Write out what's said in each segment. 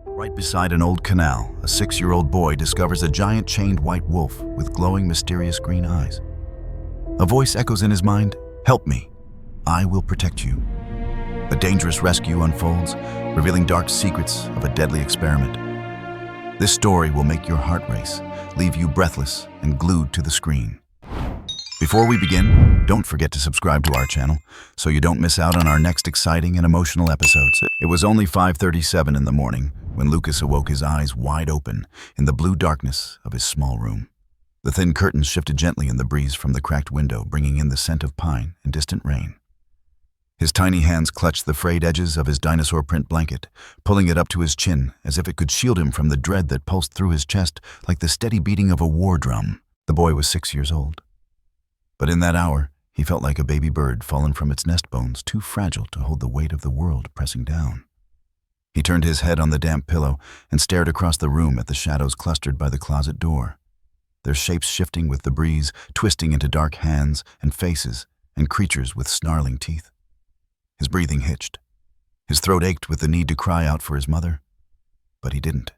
Right beside an old canal, a 6-year-old boy discovers a giant chained white wolf with glowing, mysterious green eyes. A voice echoes in his mind, "Help me. I will protect you." A dangerous rescue unfolds, revealing dark secrets of a deadly experiment. This story will make your heart race, leave you breathless and glued to the screen. Before we begin, don't forget to subscribe to our channel so you don't miss out on our next exciting and emotional episodes. It was only 5:37 in the morning when Lucas awoke, his eyes wide open in the blue darkness of his small room. The thin curtains shifted gently in the breeze from the cracked window, bringing in the scent of pine and distant rain. His tiny hands clutched the frayed edges of his dinosaur print blanket, pulling it up to his chin as if it could shield him from the dread that pulsed through his chest like the steady beating of a war drum. The boy was 6 years old. But in that hour, he felt like a baby bird fallen from its nest bones, too fragile to hold the weight of the world pressing down. He turned his head on the damp pillow and stared across the room at the shadows clustered by the closet door, their shapes shifting with the breeze, twisting into dark hands and faces and creatures with snarling teeth. His breathing hitched. His throat ached with the need to cry out for his mother, but he didn't.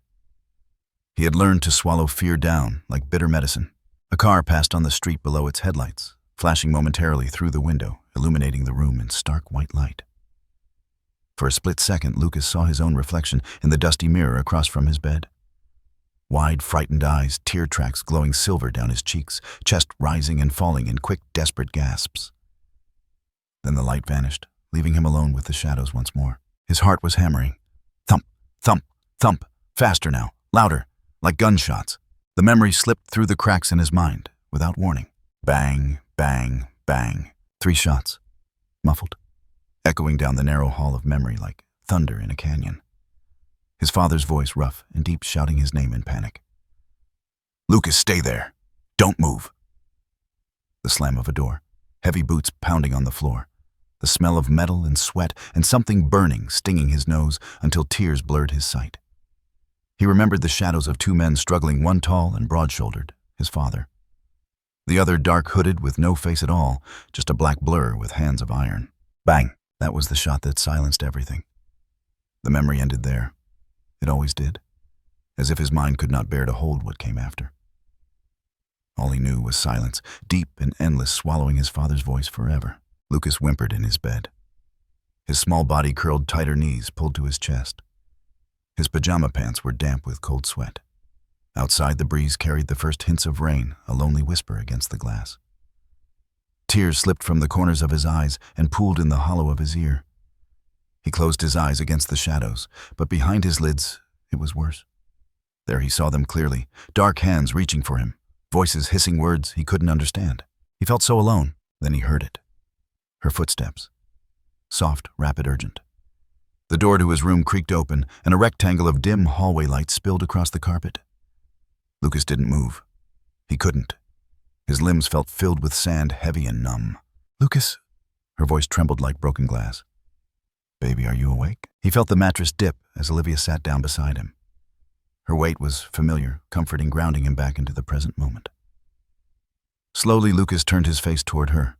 He had learned to swallow fear down like bitter medicine. A car passed on the street below its headlights, flashing momentarily through the window, illuminating the room in stark white light. For a split second, Lucas saw his own reflection in the dusty mirror across from his bed. Wide, frightened eyes, tear tracks glowing silver down his cheeks, chest rising and falling in quick, desperate gasps. Then the light vanished, leaving him alone with the shadows once more. His heart was hammering. Thump, thump, thump, faster now, louder, like gunshots. The memory slipped through the cracks in his mind, without warning. Bang, bang, bang. 3 shots, muffled, echoing down the narrow hall of memory like thunder in a canyon. His father's voice rough and deep, shouting his name in panic. "Lucas, stay there. Don't move." The slam of a door, heavy boots pounding on the floor, the smell of metal and sweat and something burning, stinging his nose until tears blurred his sight. He remembered the shadows of 2 men struggling, one tall and broad-shouldered, his father. The other dark-hooded with no face at all, just a black blur with hands of iron. Bang! That was the shot that silenced everything. The memory ended there. It always did, as if his mind could not bear to hold what came after. All he knew was silence, deep and endless, swallowing his father's voice forever. Lucas whimpered in his bed. His small body curled tighter, knees pulled to his chest. His pajama pants were damp with cold sweat. Outside, the breeze carried the first hints of rain, a lonely whisper against the glass. Tears slipped from the corners of his eyes and pooled in the hollow of his ear. He closed his eyes against the shadows, but behind his lids, it was worse. There he saw them clearly, dark hands reaching for him, voices hissing words he couldn't understand. He felt so alone. Then he heard it. Her footsteps. Soft, rapid, urgent. The door to his room creaked open, and a rectangle of dim hallway light spilled across the carpet. Lucas didn't move. He couldn't. His limbs felt filled with sand, heavy and numb. "Lucas," her voice trembled like broken glass. "Baby, are you awake?" He felt the mattress dip as Olivia sat down beside him. Her weight was familiar, comforting, grounding him back into the present moment. Slowly, Lucas turned his face toward her.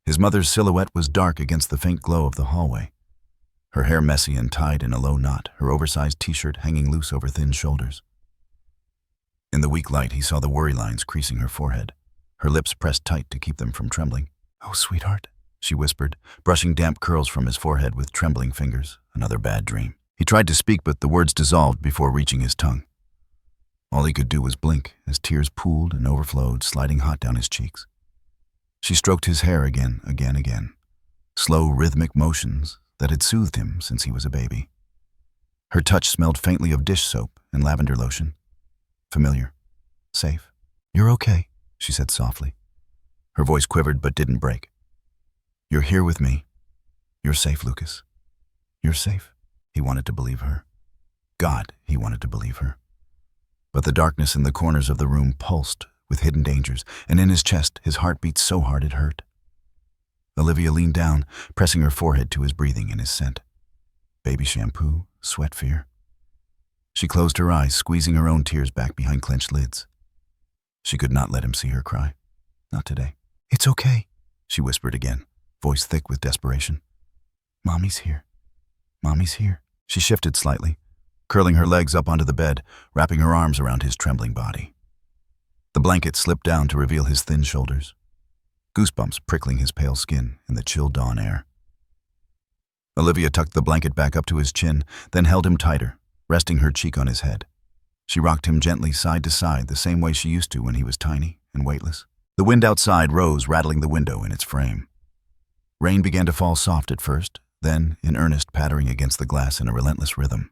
His mother's silhouette was dark against the faint glow of the hallway. Her hair messy and tied in a low knot, her oversized t-shirt hanging loose over thin shoulders. In the weak light, he saw the worry lines creasing her forehead, her lips pressed tight to keep them from trembling. "Oh, sweetheart," she whispered, brushing damp curls from his forehead with trembling fingers. Another bad dream. He tried to speak, but the words dissolved before reaching his tongue. All he could do was blink as tears pooled and overflowed, sliding hot down his cheeks. She stroked his hair again. Slow, rhythmic motions that had soothed him since he was a baby. Her touch smelled faintly of dish soap and lavender lotion. Familiar. Safe. "You're okay," she said softly. Her voice quivered but didn't break. "You're here with me. You're safe, Lucas. You're safe." He wanted to believe her. God, he wanted to believe her. But the darkness in the corners of the room pulsed with hidden dangers, and in his chest, his heart beat so hard it hurt. Olivia leaned down, pressing her forehead to his breathing and his scent. Baby shampoo, sweat fear. She closed her eyes, squeezing her own tears back behind clenched lids. She could not let him see her cry. Not today. "It's okay," she whispered again, voice thick with desperation. "Mommy's here. Mommy's here." She shifted slightly, curling her legs up onto the bed, wrapping her arms around his trembling body. The blanket slipped down to reveal his thin shoulders, goosebumps prickling his pale skin in the chill dawn air. Olivia tucked the blanket back up to his chin, then held him tighter, resting her cheek on his head. She rocked him gently side to side the same way she used to when he was tiny and weightless. The wind outside rose, rattling the window in its frame. Rain began to fall soft at first, then, in earnest, pattering against the glass in a relentless rhythm.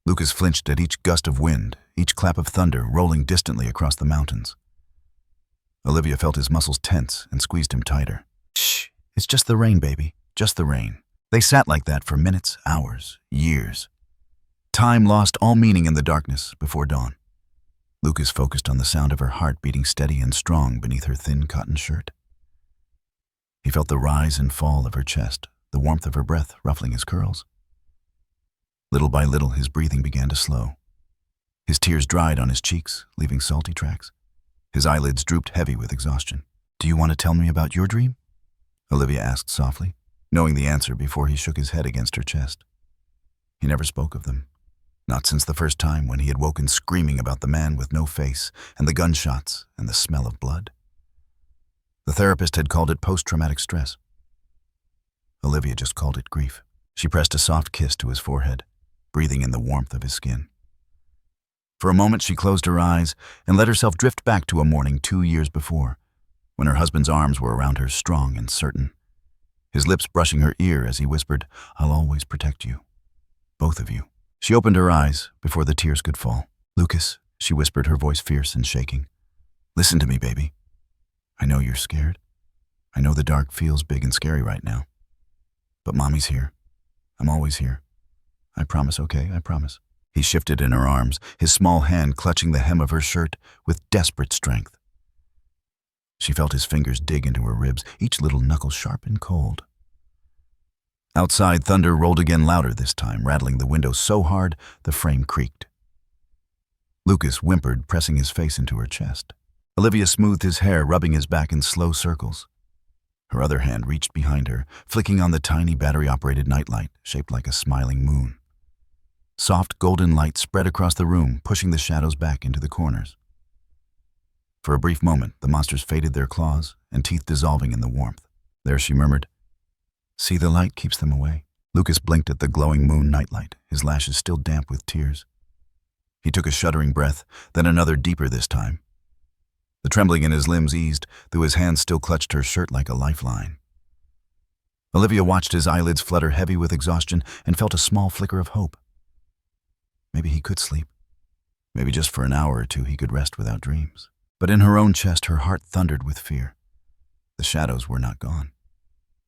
Lucas flinched at each gust of wind, each clap of thunder rolling distantly across the mountains. Olivia felt his muscles tense and squeezed him tighter. Shh, it's just the rain, baby, just the rain. They sat like that for minutes, hours, years. Time lost all meaning in the darkness before dawn. Lucas focused on the sound of her heart beating steady and strong beneath her thin cotton shirt. He felt the rise and fall of her chest, the warmth of her breath ruffling his curls. Little by little, his breathing began to slow. His tears dried on his cheeks, leaving salty tracks. His eyelids drooped heavy with exhaustion. "Do you want to tell me about your dream?" Olivia asked softly, knowing the answer before he shook his head against her chest. He never spoke of them, not since the first time when he had woken screaming about the man with no face and the gunshots and the smell of blood. The therapist had called it post-traumatic stress. Olivia just called it grief. She pressed a soft kiss to his forehead, breathing in the warmth of his skin. For a moment she closed her eyes and let herself drift back to a morning 2 years before, when her husband's arms were around her, strong and certain, his lips brushing her ear as he whispered, "I'll always protect you. Both of you." She opened her eyes before the tears could fall. "Lucas," she whispered, her voice fierce and shaking. "Listen to me, baby. I know you're scared. I know the dark feels big and scary right now. But Mommy's here. I'm always here. I promise, okay? I promise." He shifted in her arms, his small hand clutching the hem of her shirt with desperate strength. She felt his fingers dig into her ribs, each little knuckle sharp and cold. Outside, thunder rolled again, louder this time, rattling the window so hard the frame creaked. Lucas whimpered, pressing his face into her chest. Olivia smoothed his hair, rubbing his back in slow circles. Her other hand reached behind her, flicking on the tiny battery-operated nightlight, shaped like a smiling moon. Soft golden light spread across the room, pushing the shadows back into the corners. For a brief moment, the monsters faded, their claws and teeth dissolving in the warmth. There, she murmured, "See, the light keeps them away." Lucas blinked at the glowing moon nightlight, his lashes still damp with tears. He took a shuddering breath, then another deeper this time. The trembling in his limbs eased, though his hands still clutched her shirt like a lifeline. Olivia watched his eyelids flutter heavy with exhaustion and felt a small flicker of hope. Maybe he could sleep. Maybe just for an hour or two he could rest without dreams. But in her own chest, her heart thundered with fear. The shadows were not gone.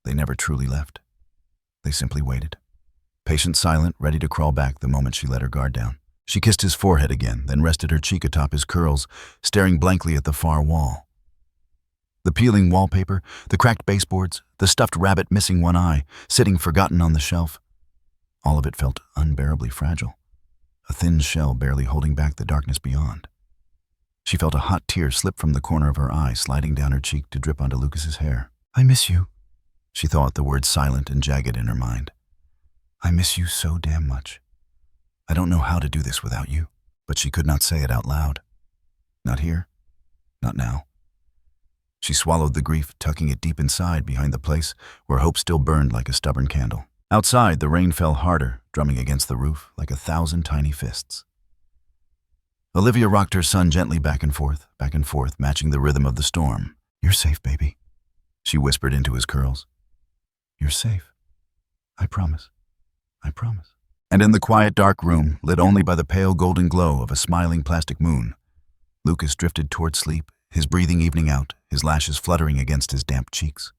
They never truly left. They simply waited, patient, silent, ready to crawl back the moment she let her guard down. She kissed his forehead again, then rested her cheek atop his curls, staring blankly at the far wall. The peeling wallpaper, the cracked baseboards, the stuffed rabbit missing one eye, sitting forgotten on the shelf. All of it felt unbearably fragile, a thin shell barely holding back the darkness beyond. She felt a hot tear slip from the corner of her eye, sliding down her cheek to drip onto Lucas's hair. "I miss you," she thought, the words silent and jagged in her mind. "I miss you so damn much. I don't know how to do this without you." But she could not say it out loud. Not here. Not now. She swallowed the grief, tucking it deep inside behind the place where hope still burned like a stubborn candle. Outside, the rain fell harder, drumming against the roof like 1,000 tiny fists. Olivia rocked her son gently back and forth, matching the rhythm of the storm. "You're safe, baby," she whispered into his curls. "You're safe. I promise. I promise." And in the quiet, dark room, lit only by the pale golden glow of a smiling plastic moon, Lucas drifted toward sleep, his breathing evening out, his lashes fluttering against his damp cheeks.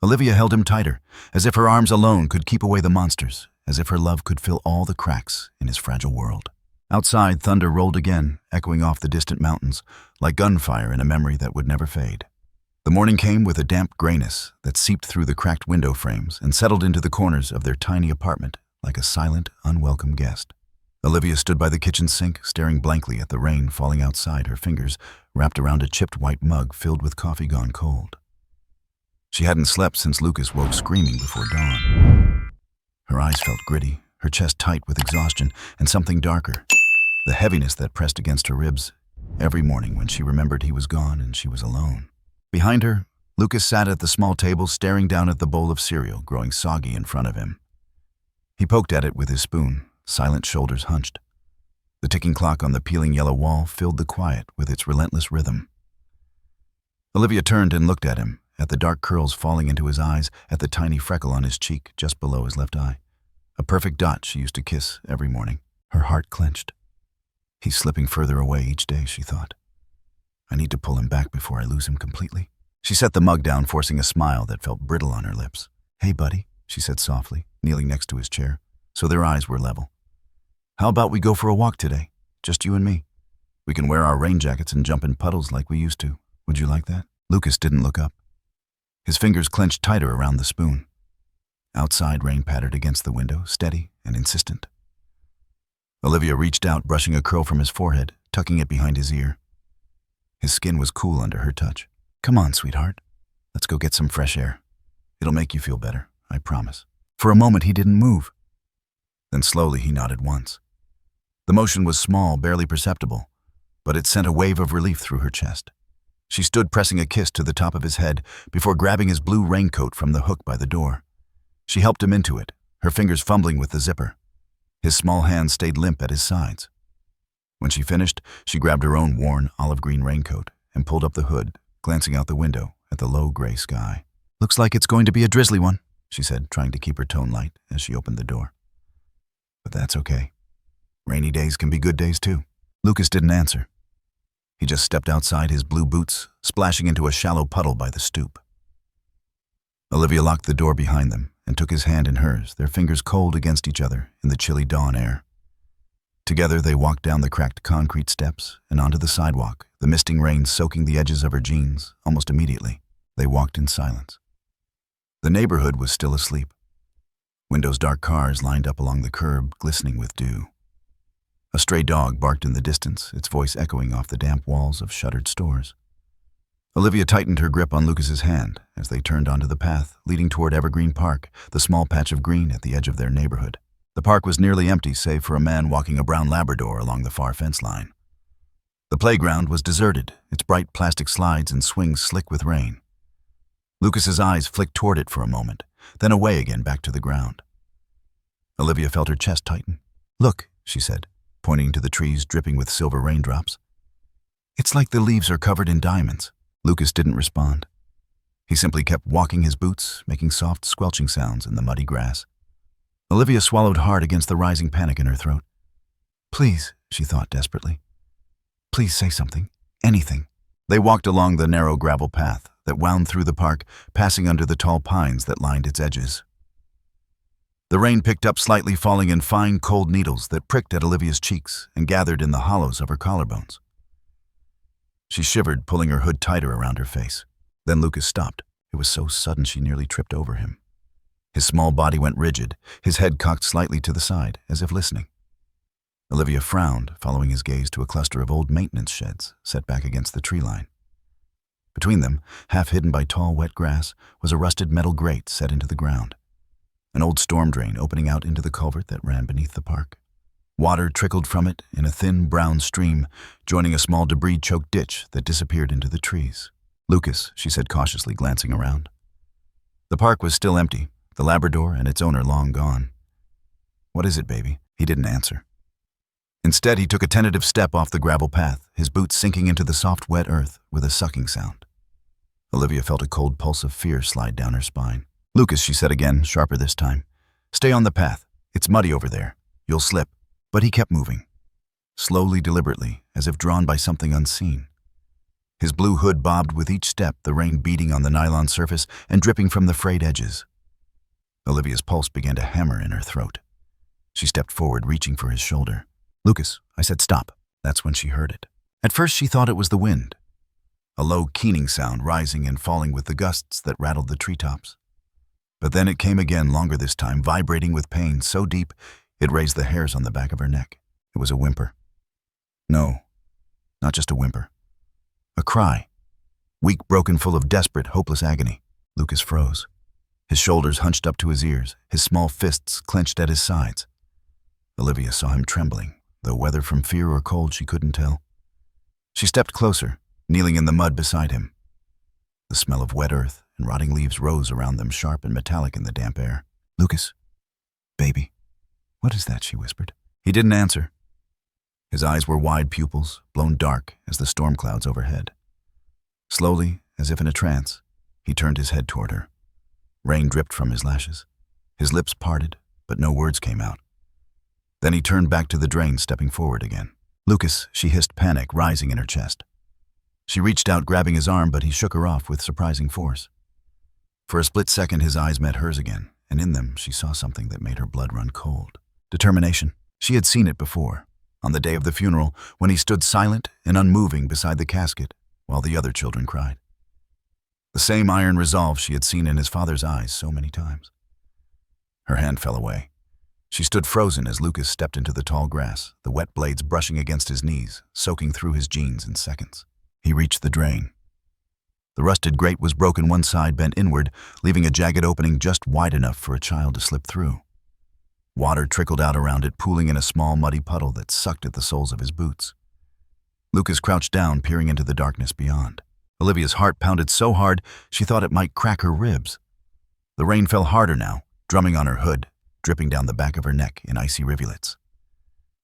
Olivia held him tighter, as if her arms alone could keep away the monsters, as if her love could fill all the cracks in his fragile world. Outside, thunder rolled again, echoing off the distant mountains, like gunfire in a memory that would never fade. The morning came with a damp grayness that seeped through the cracked window frames and settled into the corners of their tiny apartment like a silent, unwelcome guest. Olivia stood by the kitchen sink, staring blankly at the rain falling outside, her fingers wrapped around a chipped white mug filled with coffee gone cold. She hadn't slept since Lucas woke screaming before dawn. Her eyes felt gritty, her chest tight with exhaustion and something darker, the heaviness that pressed against her ribs every morning when she remembered he was gone and she was alone. Behind her, Lucas sat at the small table staring down at the bowl of cereal growing soggy in front of him. He poked at it with his spoon, silent shoulders hunched. The ticking clock on the peeling yellow wall filled the quiet with its relentless rhythm. Olivia turned and looked at him, at the dark curls falling into his eyes, at the tiny freckle on his cheek just below his left eye. A perfect dot she used to kiss every morning. Her heart clenched. He's slipping further away each day, she thought. I need to pull him back before I lose him completely. She set the mug down, forcing a smile that felt brittle on her lips. Hey, buddy, she said softly, kneeling next to his chair, so their eyes were level. How about we go for a walk today? Just you and me. We can wear our rain jackets and jump in puddles like we used to. Would you like that? Lucas didn't look up. His fingers clenched tighter around the spoon. Outside, rain pattered against the window, steady and insistent. Olivia reached out, brushing a curl from his forehead, tucking it behind his ear. His skin was cool under her touch. Come on, sweetheart. Let's go get some fresh air. It'll make you feel better, I promise. For a moment, he didn't move. Then slowly, he nodded once. The motion was small, barely perceptible, but it sent a wave of relief through her chest. She stood pressing a kiss to the top of his head before grabbing his blue raincoat from the hook by the door. She helped him into it, her fingers fumbling with the zipper. His small hands stayed limp at his sides. When she finished, she grabbed her own worn olive-green raincoat and pulled up the hood, glancing out the window at the low gray sky. Looks like it's going to be a drizzly one, she said, trying to keep her tone light as she opened the door. But that's okay. Rainy days can be good days too. Lucas didn't answer. He just stepped outside his blue boots, splashing into a shallow puddle by the stoop. Olivia locked the door behind them and took his hand in hers, their fingers cold against each other in the chilly dawn air. Together they walked down the cracked concrete steps and onto the sidewalk, the misting rain soaking the edges of her jeans almost immediately. They walked in silence. The neighborhood was still asleep. Windows' dark cars lined up along the curb, glistening with dew. A stray dog barked in the distance, its voice echoing off the damp walls of shuttered stores. Olivia tightened her grip on Lucas's hand as they turned onto the path leading toward Evergreen Park, the small patch of green at the edge of their neighborhood. The park was nearly empty save for a man walking a brown Labrador along the far fence line. The playground was deserted, its bright plastic slides and swings slick with rain. Lucas's eyes flicked toward it for a moment, then away again back to the ground. Olivia felt her chest tighten. Look, she said, pointing to the trees dripping with silver raindrops. It's like the leaves are covered in diamonds. Lucas didn't respond. He simply kept walking his boots, making soft squelching sounds in the muddy grass. Olivia swallowed hard against the rising panic in her throat. Please, she thought desperately. Please say something. Anything. They walked along the narrow gravel path that wound through the park, passing under the tall pines that lined its edges. The rain picked up slightly, falling in fine, cold needles that pricked at Olivia's cheeks and gathered in the hollows of her collarbones. She shivered, pulling her hood tighter around her face. Then Lucas stopped. It was so sudden she nearly tripped over him. His small body went rigid, his head cocked slightly to the side, as if listening. Olivia frowned, following his gaze to a cluster of old maintenance sheds set back against the tree line. Between them, half hidden by tall, wet grass, was a rusted metal grate set into the ground. An old storm drain opening out into the culvert that ran beneath the park. Water trickled from it in a thin, brown stream, joining a small debris-choked ditch that disappeared into the trees. Lucas, she said cautiously, glancing around. The park was still empty, the Labrador and its owner long gone. What is it, baby? He didn't answer. Instead, he took a tentative step off the gravel path, his boots sinking into the soft, wet earth with a sucking sound. Olivia felt a cold pulse of fear slide down her spine. Lucas, she said again, sharper this time. Stay on the path. It's muddy over there. You'll slip. But he kept moving. Slowly, deliberately, as if drawn by something unseen. His blue hood bobbed with each step, the rain beating on the nylon surface and dripping from the frayed edges. Olivia's pulse began to hammer in her throat. She stepped forward, reaching for his shoulder. Lucas, I said stop. That's when she heard it. At first she thought it was the wind. A low keening sound rising and falling with the gusts that rattled the treetops. But then it came again, longer this time, vibrating with pain so deep it raised the hairs on the back of her neck. It was a whimper. No, not just a whimper. A cry. Weak, broken, full of desperate, hopeless agony. Lucas froze. His shoulders hunched up to his ears, his small fists clenched at his sides. Olivia saw him trembling, though whether from fear or cold she couldn't tell. She stepped closer, kneeling in the mud beside him. The smell of wet earth and rotting leaves rose around them, sharp and metallic in the damp air. "Lucas, baby, what is that?" she whispered. He didn't answer. His eyes were wide pupils, blown dark as the storm clouds overhead. Slowly, as if in a trance, he turned his head toward her. Rain dripped from his lashes. His lips parted, but no words came out. Then he turned back to the drain, stepping forward again. "Lucas," she hissed, panic rising in her chest. She reached out, grabbing his arm, but he shook her off with surprising force. For a split second, his eyes met hers again, and in them she saw something that made her blood run cold. Determination. She had seen it before, on the day of the funeral, when he stood silent and unmoving beside the casket while the other children cried. The same iron resolve she had seen in his father's eyes so many times. Her hand fell away. She stood frozen as Lucas stepped into the tall grass, the wet blades brushing against his knees, soaking through his jeans in seconds. He reached the drain. The rusted grate was broken, one side bent inward, leaving a jagged opening just wide enough for a child to slip through. Water trickled out around it, pooling in a small muddy puddle that sucked at the soles of his boots. Lucas crouched down, peering into the darkness beyond. Olivia's heart pounded so hard she thought it might crack her ribs. The rain fell harder now, drumming on her hood, dripping down the back of her neck in icy rivulets.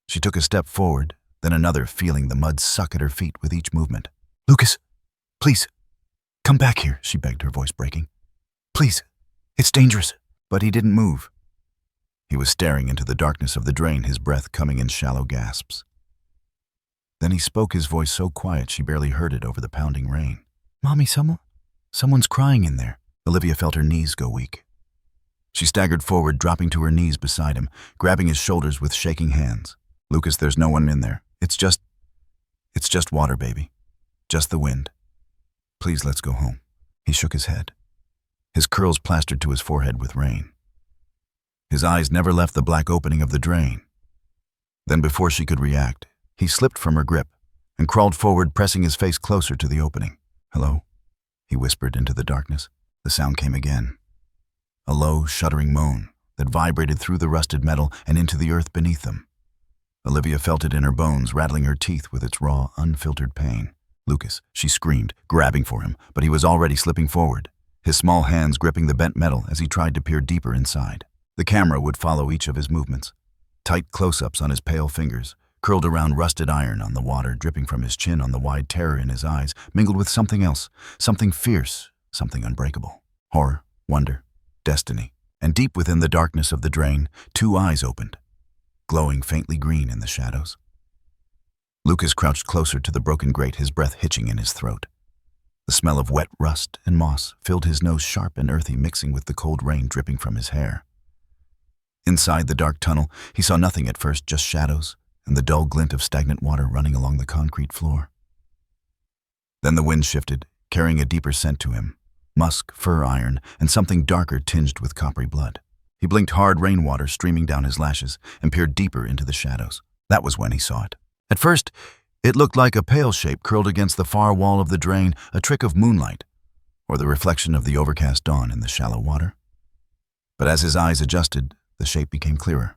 She took a step forward, then another, feeling the mud suck at her feet with each movement. "Lucas, please, come back here," she begged, her voice breaking. "Please, it's dangerous." But he didn't move. He was staring into the darkness of the drain, his breath coming in shallow gasps. Then he spoke, his voice so quiet she barely heard it over the pounding rain. "Mommy, someone's crying in there." Olivia felt her knees go weak. She staggered forward, dropping to her knees beside him, grabbing his shoulders with shaking hands. "Lucas, there's no one in there. It's just water, baby. Just the wind. Please, let's go home." He shook his head. His curls plastered to his forehead with rain. His eyes never left the black opening of the drain. Then, before she could react, he slipped from her grip and crawled forward, pressing his face closer to the opening. "Hello?" he whispered into the darkness. The sound came again. A low, shuddering moan that vibrated through the rusted metal and into the earth beneath them. Olivia felt it in her bones, rattling her teeth with its raw, unfiltered pain. "Lucas," she screamed, grabbing for him, but he was already slipping forward, his small hands gripping the bent metal as he tried to peer deeper inside. The camera would follow each of his movements. Tight close-ups on his pale fingers, curled around rusted iron on the water, dripping from his chin on the wide terror in his eyes, mingled with something else, something fierce, something unbreakable. Horror, wonder, destiny. And deep within the darkness of the drain, two eyes opened, glowing faintly green in the shadows. Lucas crouched closer to the broken grate, his breath hitching in his throat. The smell of wet rust and moss filled his nose, sharp and earthy, mixing with the cold rain dripping from his hair. Inside the dark tunnel, he saw nothing at first, just shadows and the dull glint of stagnant water running along the concrete floor. Then the wind shifted, carrying a deeper scent to him, musk, fur iron, and something darker tinged with coppery blood. He blinked hard, rainwater streaming down his lashes, and peered deeper into the shadows. That was when he saw it. At first, it looked like a pale shape curled against the far wall of the drain, a trick of moonlight, or the reflection of the overcast dawn in the shallow water. But as his eyes adjusted, the shape became clearer,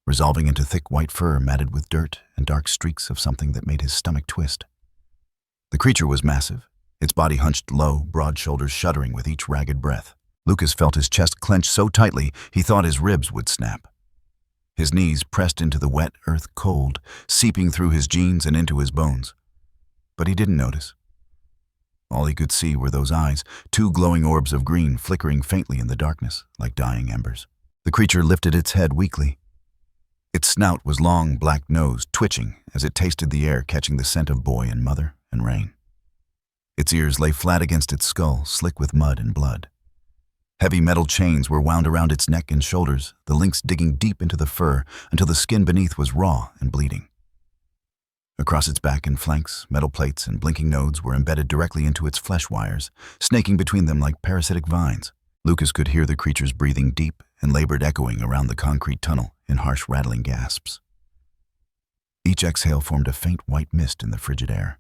resolving into thick white fur matted with dirt and dark streaks of something that made his stomach twist. The creature was massive, its body hunched low, broad shoulders shuddering with each ragged breath. Lucas felt his chest clench so tightly he thought his ribs would snap. His knees pressed into the wet earth, cold, seeping through his jeans and into his bones. But he didn't notice. All he could see were those eyes, two glowing orbs of green flickering faintly in the darkness, like dying embers. The creature lifted its head weakly. Its snout was long, black-nosed, twitching as it tasted the air, catching the scent of boy and mother and rain. Its ears lay flat against its skull, slick with mud and blood. Heavy metal chains were wound around its neck and shoulders, the links digging deep into the fur until the skin beneath was raw and bleeding. Across its back and flanks, metal plates and blinking nodes were embedded directly into its flesh wires, snaking between them like parasitic vines. Lucas could hear the creature's breathing deep and labored echoing around the concrete tunnel in harsh rattling gasps. Each exhale formed a faint white mist in the frigid air.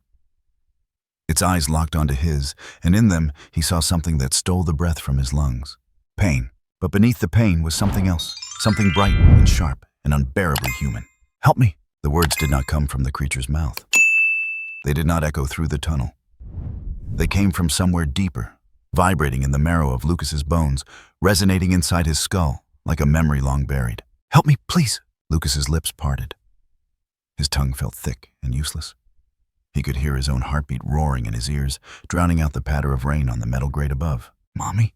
Its eyes locked onto his, and in them he saw something that stole the breath from his lungs. Pain. But beneath the pain was something else, something bright and sharp and unbearably human. Help me! The words did not come from the creature's mouth. They did not echo through the tunnel. They came from somewhere deeper, vibrating in the marrow of Lucas's bones, resonating inside his skull like a memory long buried. Help me, please! Lucas's lips parted. His tongue felt thick and useless. He could hear his own heartbeat roaring in his ears, drowning out the patter of rain on the metal grate above. Mommy?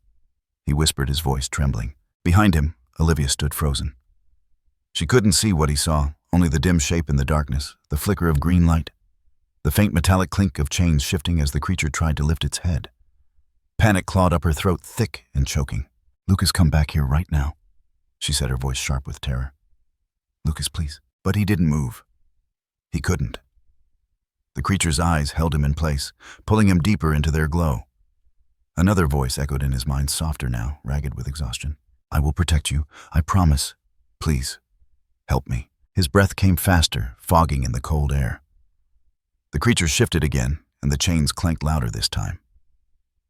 He whispered, his voice trembling. Behind him, Olivia stood frozen. She couldn't see what he saw, only the dim shape in the darkness, the flicker of green light, the faint metallic clink of chains shifting as the creature tried to lift its head. Panic clawed up her throat, thick and choking. Lucas, come back here right now, she said, her voice sharp with terror. Lucas, please. But he didn't move. He couldn't. The creature's eyes held him in place, pulling him deeper into their glow. Another voice echoed in his mind, softer now, ragged with exhaustion. I will protect you. I promise. Please, help me. His breath came faster, fogging in the cold air. The creature shifted again, and the chains clanked louder this time.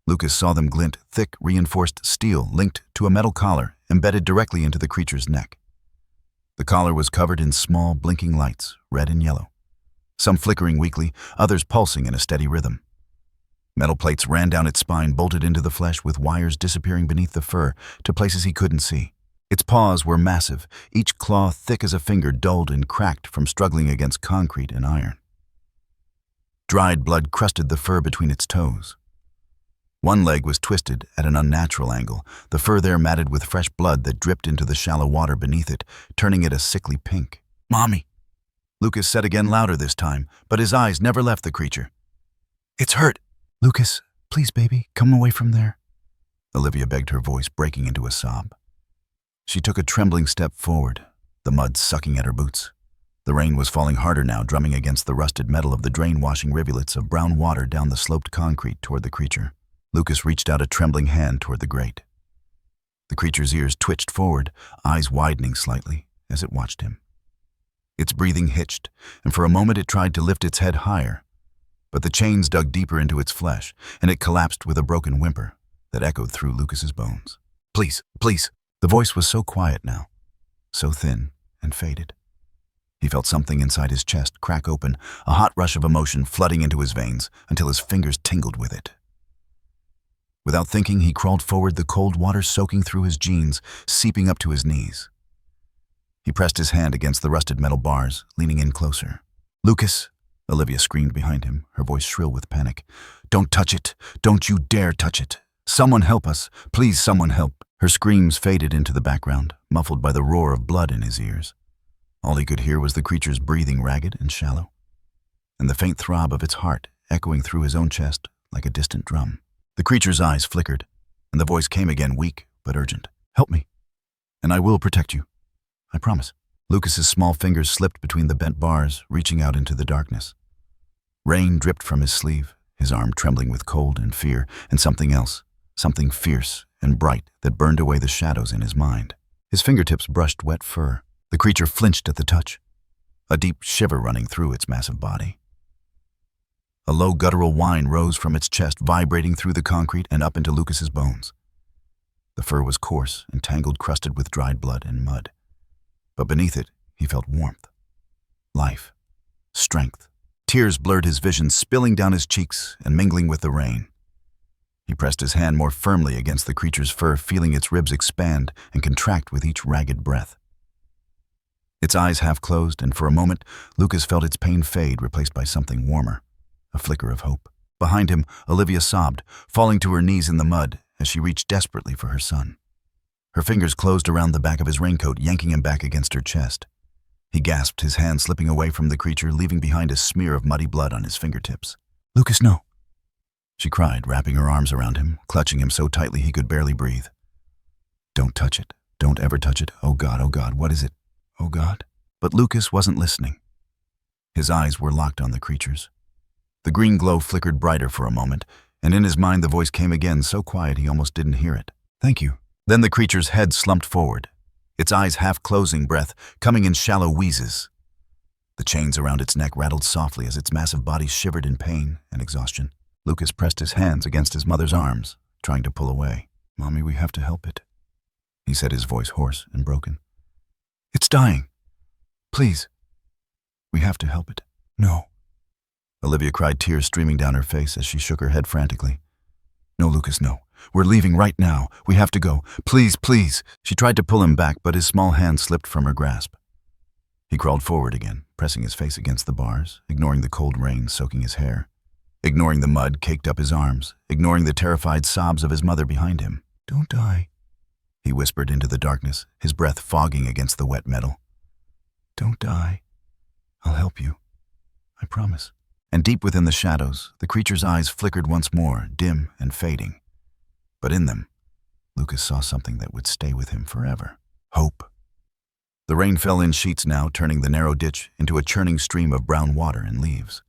Lucas saw them glint, thick, reinforced steel linked to a metal collar embedded directly into the creature's neck. The collar was covered in small, blinking lights, red and yellow, some flickering weakly, others pulsing in a steady rhythm. Metal plates ran down its spine, bolted into the flesh, with wires disappearing beneath the fur to places he couldn't see. Its paws were massive, each claw thick as a finger, dulled and cracked from struggling against concrete and iron. Dried blood crusted the fur between its toes. One leg was twisted at an unnatural angle, the fur there matted with fresh blood that dripped into the shallow water beneath it, turning it a sickly pink. Mommy! Lucas said again, louder this time, but his eyes never left the creature. It's hurt! Lucas, please, baby, come away from there. Olivia begged, her voice breaking into a sob. She took a trembling step forward, the mud sucking at her boots. The rain was falling harder now, drumming against the rusted metal of the drain-washing rivulets of brown water down the sloped concrete toward the creature. Lucas reached out a trembling hand toward the grate. The creature's ears twitched forward, eyes widening slightly as it watched him. Its breathing hitched, and for a moment it tried to lift its head higher. But the chains dug deeper into its flesh, and it collapsed with a broken whimper that echoed through Lucas's bones. Please, please! The voice was so quiet now, so thin and faded. He felt something inside his chest crack open, a hot rush of emotion flooding into his veins until his fingers tingled with it. Without thinking, he crawled forward, the cold water soaking through his jeans, seeping up to his knees. He pressed his hand against the rusted metal bars, leaning in closer. Lucas! Olivia screamed behind him, her voice shrill with panic. Don't touch it! Don't you dare touch it! Someone help us! Please, someone help! Her screams faded into the background, muffled by the roar of blood in his ears. All he could hear was the creature's breathing, ragged and shallow, and the faint throb of its heart echoing through his own chest like a distant drum. The creature's eyes flickered, and the voice came again, weak but urgent. Help me, and I will protect you. I promise. Lucas's small fingers slipped between the bent bars, reaching out into the darkness. Rain dripped from his sleeve, his arm trembling with cold and fear, and something else, something fierce and bright that burned away the shadows in his mind. His fingertips brushed wet fur. The creature flinched at the touch, a deep shiver running through its massive body. A low guttural whine rose from its chest, vibrating through the concrete and up into Lucas's bones. The fur was coarse and tangled, crusted with dried blood and mud. But beneath it, he felt warmth, life, strength. Tears blurred his vision, spilling down his cheeks and mingling with the rain. He pressed his hand more firmly against the creature's fur, feeling its ribs expand and contract with each ragged breath. Its eyes half closed, and for a moment, Lucas felt its pain fade, replaced by something warmer, a flicker of hope. Behind him, Olivia sobbed, falling to her knees in the mud as she reached desperately for her son. Her fingers closed around the back of his raincoat, yanking him back against her chest. He gasped, his hand slipping away from the creature, leaving behind a smear of muddy blood on his fingertips. Lucas, no! She cried, wrapping her arms around him, clutching him so tightly he could barely breathe. Don't touch it. Don't ever touch it. Oh God, what is it? Oh God. But Lucas wasn't listening. His eyes were locked on the creature's. The green glow flickered brighter for a moment, and in his mind the voice came again, so quiet he almost didn't hear it. Thank you. Then the creature's head slumped forward, its eyes half closing, breath coming in shallow wheezes. The chains around its neck rattled softly as its massive body shivered in pain and exhaustion. Lucas pressed his hands against his mother's arms, trying to pull away. Mommy, we have to help it, he said, his voice hoarse and broken. It's dying. Please. We have to help it. No. Olivia cried, tears streaming down her face as she shook her head frantically. No, Lucas, no. We're leaving right now. We have to go. Please, please. She tried to pull him back, but his small hand slipped from her grasp. He crawled forward again, pressing his face against the bars, ignoring the cold rain soaking his hair, ignoring the mud caked up his arms, ignoring the terrified sobs of his mother behind him. Don't die, he whispered into the darkness, his breath fogging against the wet metal. Don't die. I'll help you. I promise. And deep within the shadows, the creature's eyes flickered once more, dim and fading. But in them, Lucas saw something that would stay with him forever. Hope. The rain fell in sheets now, turning the narrow ditch into a churning stream of brown water and leaves.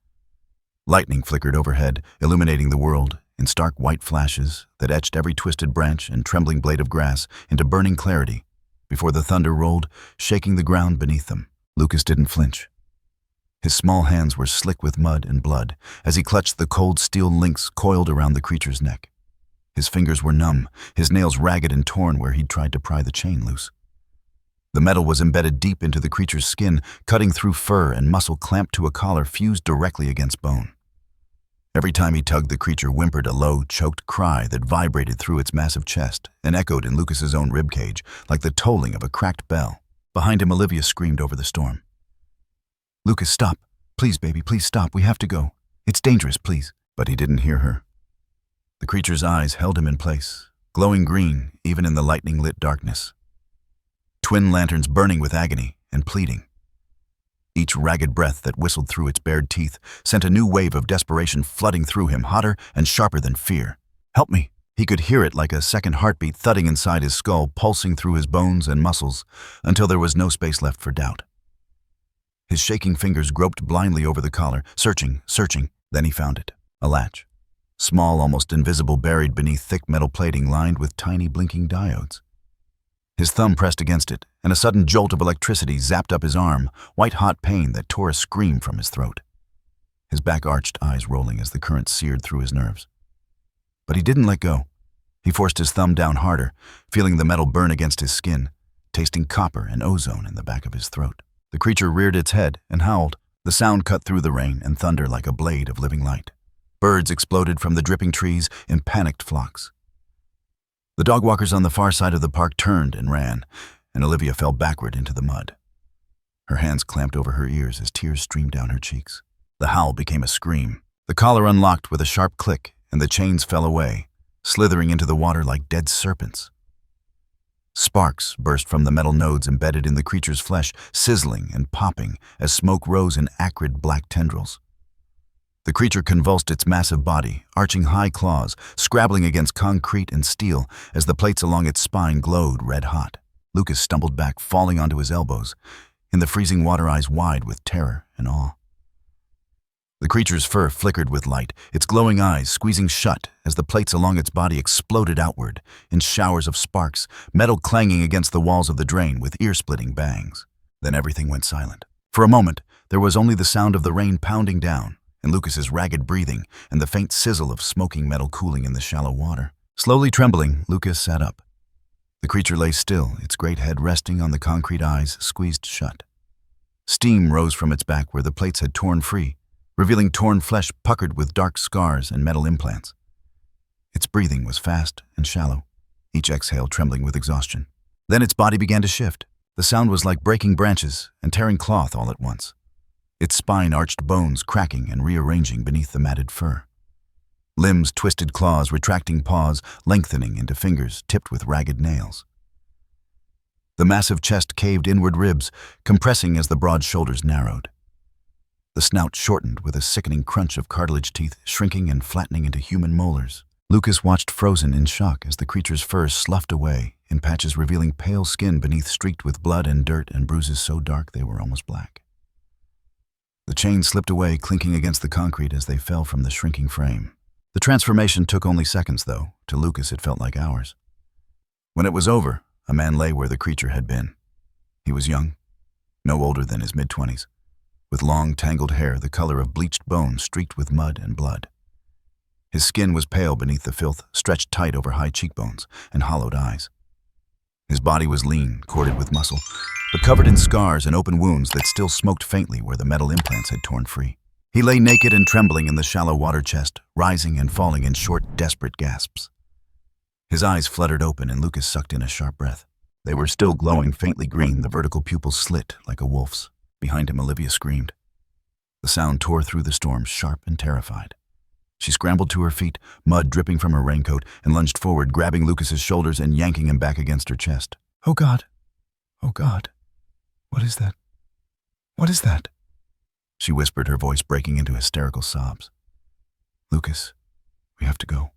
Lightning flickered overhead, illuminating the world in stark white flashes that etched every twisted branch and trembling blade of grass into burning clarity before the thunder rolled, shaking the ground beneath them. Lucas didn't flinch. His small hands were slick with mud and blood as he clutched the cold steel links coiled around the creature's neck. His fingers were numb, his nails ragged and torn where he'd tried to pry the chain loose. The metal was embedded deep into the creature's skin, cutting through fur and muscle clamped to a collar fused directly against bone. Every time he tugged, the creature whimpered a low, choked cry that vibrated through its massive chest and echoed in Lucas's own ribcage like the tolling of a cracked bell. Behind him, Olivia screamed over the storm. Lucas, stop. Please, baby, please stop. We have to go. It's dangerous, please. But he didn't hear her. The creature's eyes held him in place, glowing green even in the lightning-lit darkness. Twin lanterns burning with agony and pleading. Each ragged breath that whistled through its bared teeth sent a new wave of desperation flooding through him, hotter and sharper than fear. Help me! He could hear it like a second heartbeat thudding inside his skull, pulsing through his bones and muscles until there was no space left for doubt. His shaking fingers groped blindly over the collar, searching. Then he found it. A latch. Small, almost invisible, buried beneath thick metal plating lined with tiny blinking diodes. His thumb pressed against it, and a sudden jolt of electricity zapped up his arm, white-hot pain that tore a scream from his throat. His back arched, eyes rolling as the current seared through his nerves. But he didn't let go. He forced his thumb down harder, feeling the metal burn against his skin, tasting copper and ozone in the back of his throat. The creature reared its head and howled. The sound cut through the rain and thunder like a blade of living light. Birds exploded from the dripping trees in panicked flocks. The dog walkers on the far side of the park turned and ran, and Olivia fell backward into the mud. Her hands clamped over her ears as tears streamed down her cheeks. The howl became a scream. The collar unlocked with a sharp click, and the chains fell away, slithering into the water like dead serpents. Sparks burst from the metal nodes embedded in the creature's flesh, sizzling and popping as smoke rose in acrid black tendrils. The creature convulsed its massive body, arching high claws, scrabbling against concrete and steel as the plates along its spine glowed red-hot. Lucas stumbled back, falling onto his elbows, in the freezing water, eyes wide with terror and awe. The creature's fur flickered with light, its glowing eyes squeezing shut as the plates along its body exploded outward in showers of sparks, metal clanging against the walls of the drain with ear-splitting bangs. Then everything went silent. For a moment, there was only the sound of the rain pounding down, and Lucas's ragged breathing and the faint sizzle of smoking metal cooling in the shallow water. Slowly trembling, Lucas sat up. The creature lay still, its great head resting on the concrete eyes squeezed shut. Steam rose from its back where the plates had torn free, revealing torn flesh puckered with dark scars and metal implants. Its breathing was fast and shallow, each exhale trembling with exhaustion. Then its body began to shift. The sound was like breaking branches and tearing cloth all at once. Its spine arched, bones cracking and rearranging beneath the matted fur. Limbs twisted, claws retracting, paws lengthening into fingers tipped with ragged nails. The massive chest caved inward, ribs compressing as the broad shoulders narrowed. The snout shortened with a sickening crunch of cartilage teeth shrinking and flattening into human molars. Lucas watched frozen in shock as the creature's fur sloughed away in patches revealing pale skin beneath streaked with blood and dirt and bruises so dark they were almost black. The chains slipped away, clinking against the concrete as they fell from the shrinking frame. The transformation took only seconds, though. To Lucas it felt like hours. When it was over, a man lay where the creature had been. He was young, no older than his mid-20s, with long, tangled hair the color of bleached bone streaked with mud and blood. His skin was pale beneath the filth, stretched tight over high cheekbones and hollowed eyes. His body was lean, corded with muscle, but covered in scars and open wounds that still smoked faintly where the metal implants had torn free. He lay naked and trembling in the shallow water chest, rising and falling in short, desperate gasps. His eyes fluttered open and Lucas sucked in a sharp breath. They were still glowing faintly green, the vertical pupils slit like a wolf's. Behind him, Olivia screamed. The sound tore through the storm, sharp and terrified. She scrambled to her feet, mud dripping from her raincoat, and lunged forward, grabbing Lucas's shoulders and yanking him back against her chest. "Oh God! Oh God! What is that? What is that?" She whispered, her voice breaking into hysterical sobs. "Lucas, we have to go.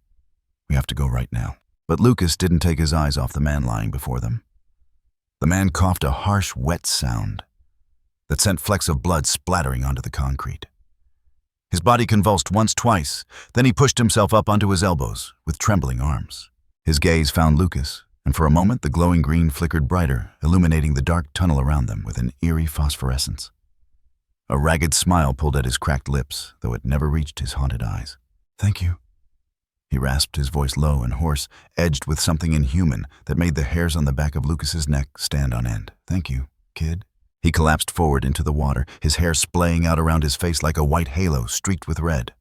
We have to go right now." But Lucas didn't take his eyes off the man lying before them. The man coughed a harsh, wet sound that sent flecks of blood splattering onto the concrete. His body convulsed once, twice, then he pushed himself up onto his elbows with trembling arms. His gaze found Lucas, and for a moment the glowing green flickered brighter, illuminating the dark tunnel around them with an eerie phosphorescence. A ragged smile pulled at his cracked lips, though it never reached his haunted eyes. "Thank you." He rasped, his voice low and hoarse, edged with something inhuman that made the hairs on the back of Lucas's neck stand on end. "Thank you, kid." He collapsed forward into the water, his hair splaying out around his face like a white halo streaked with red.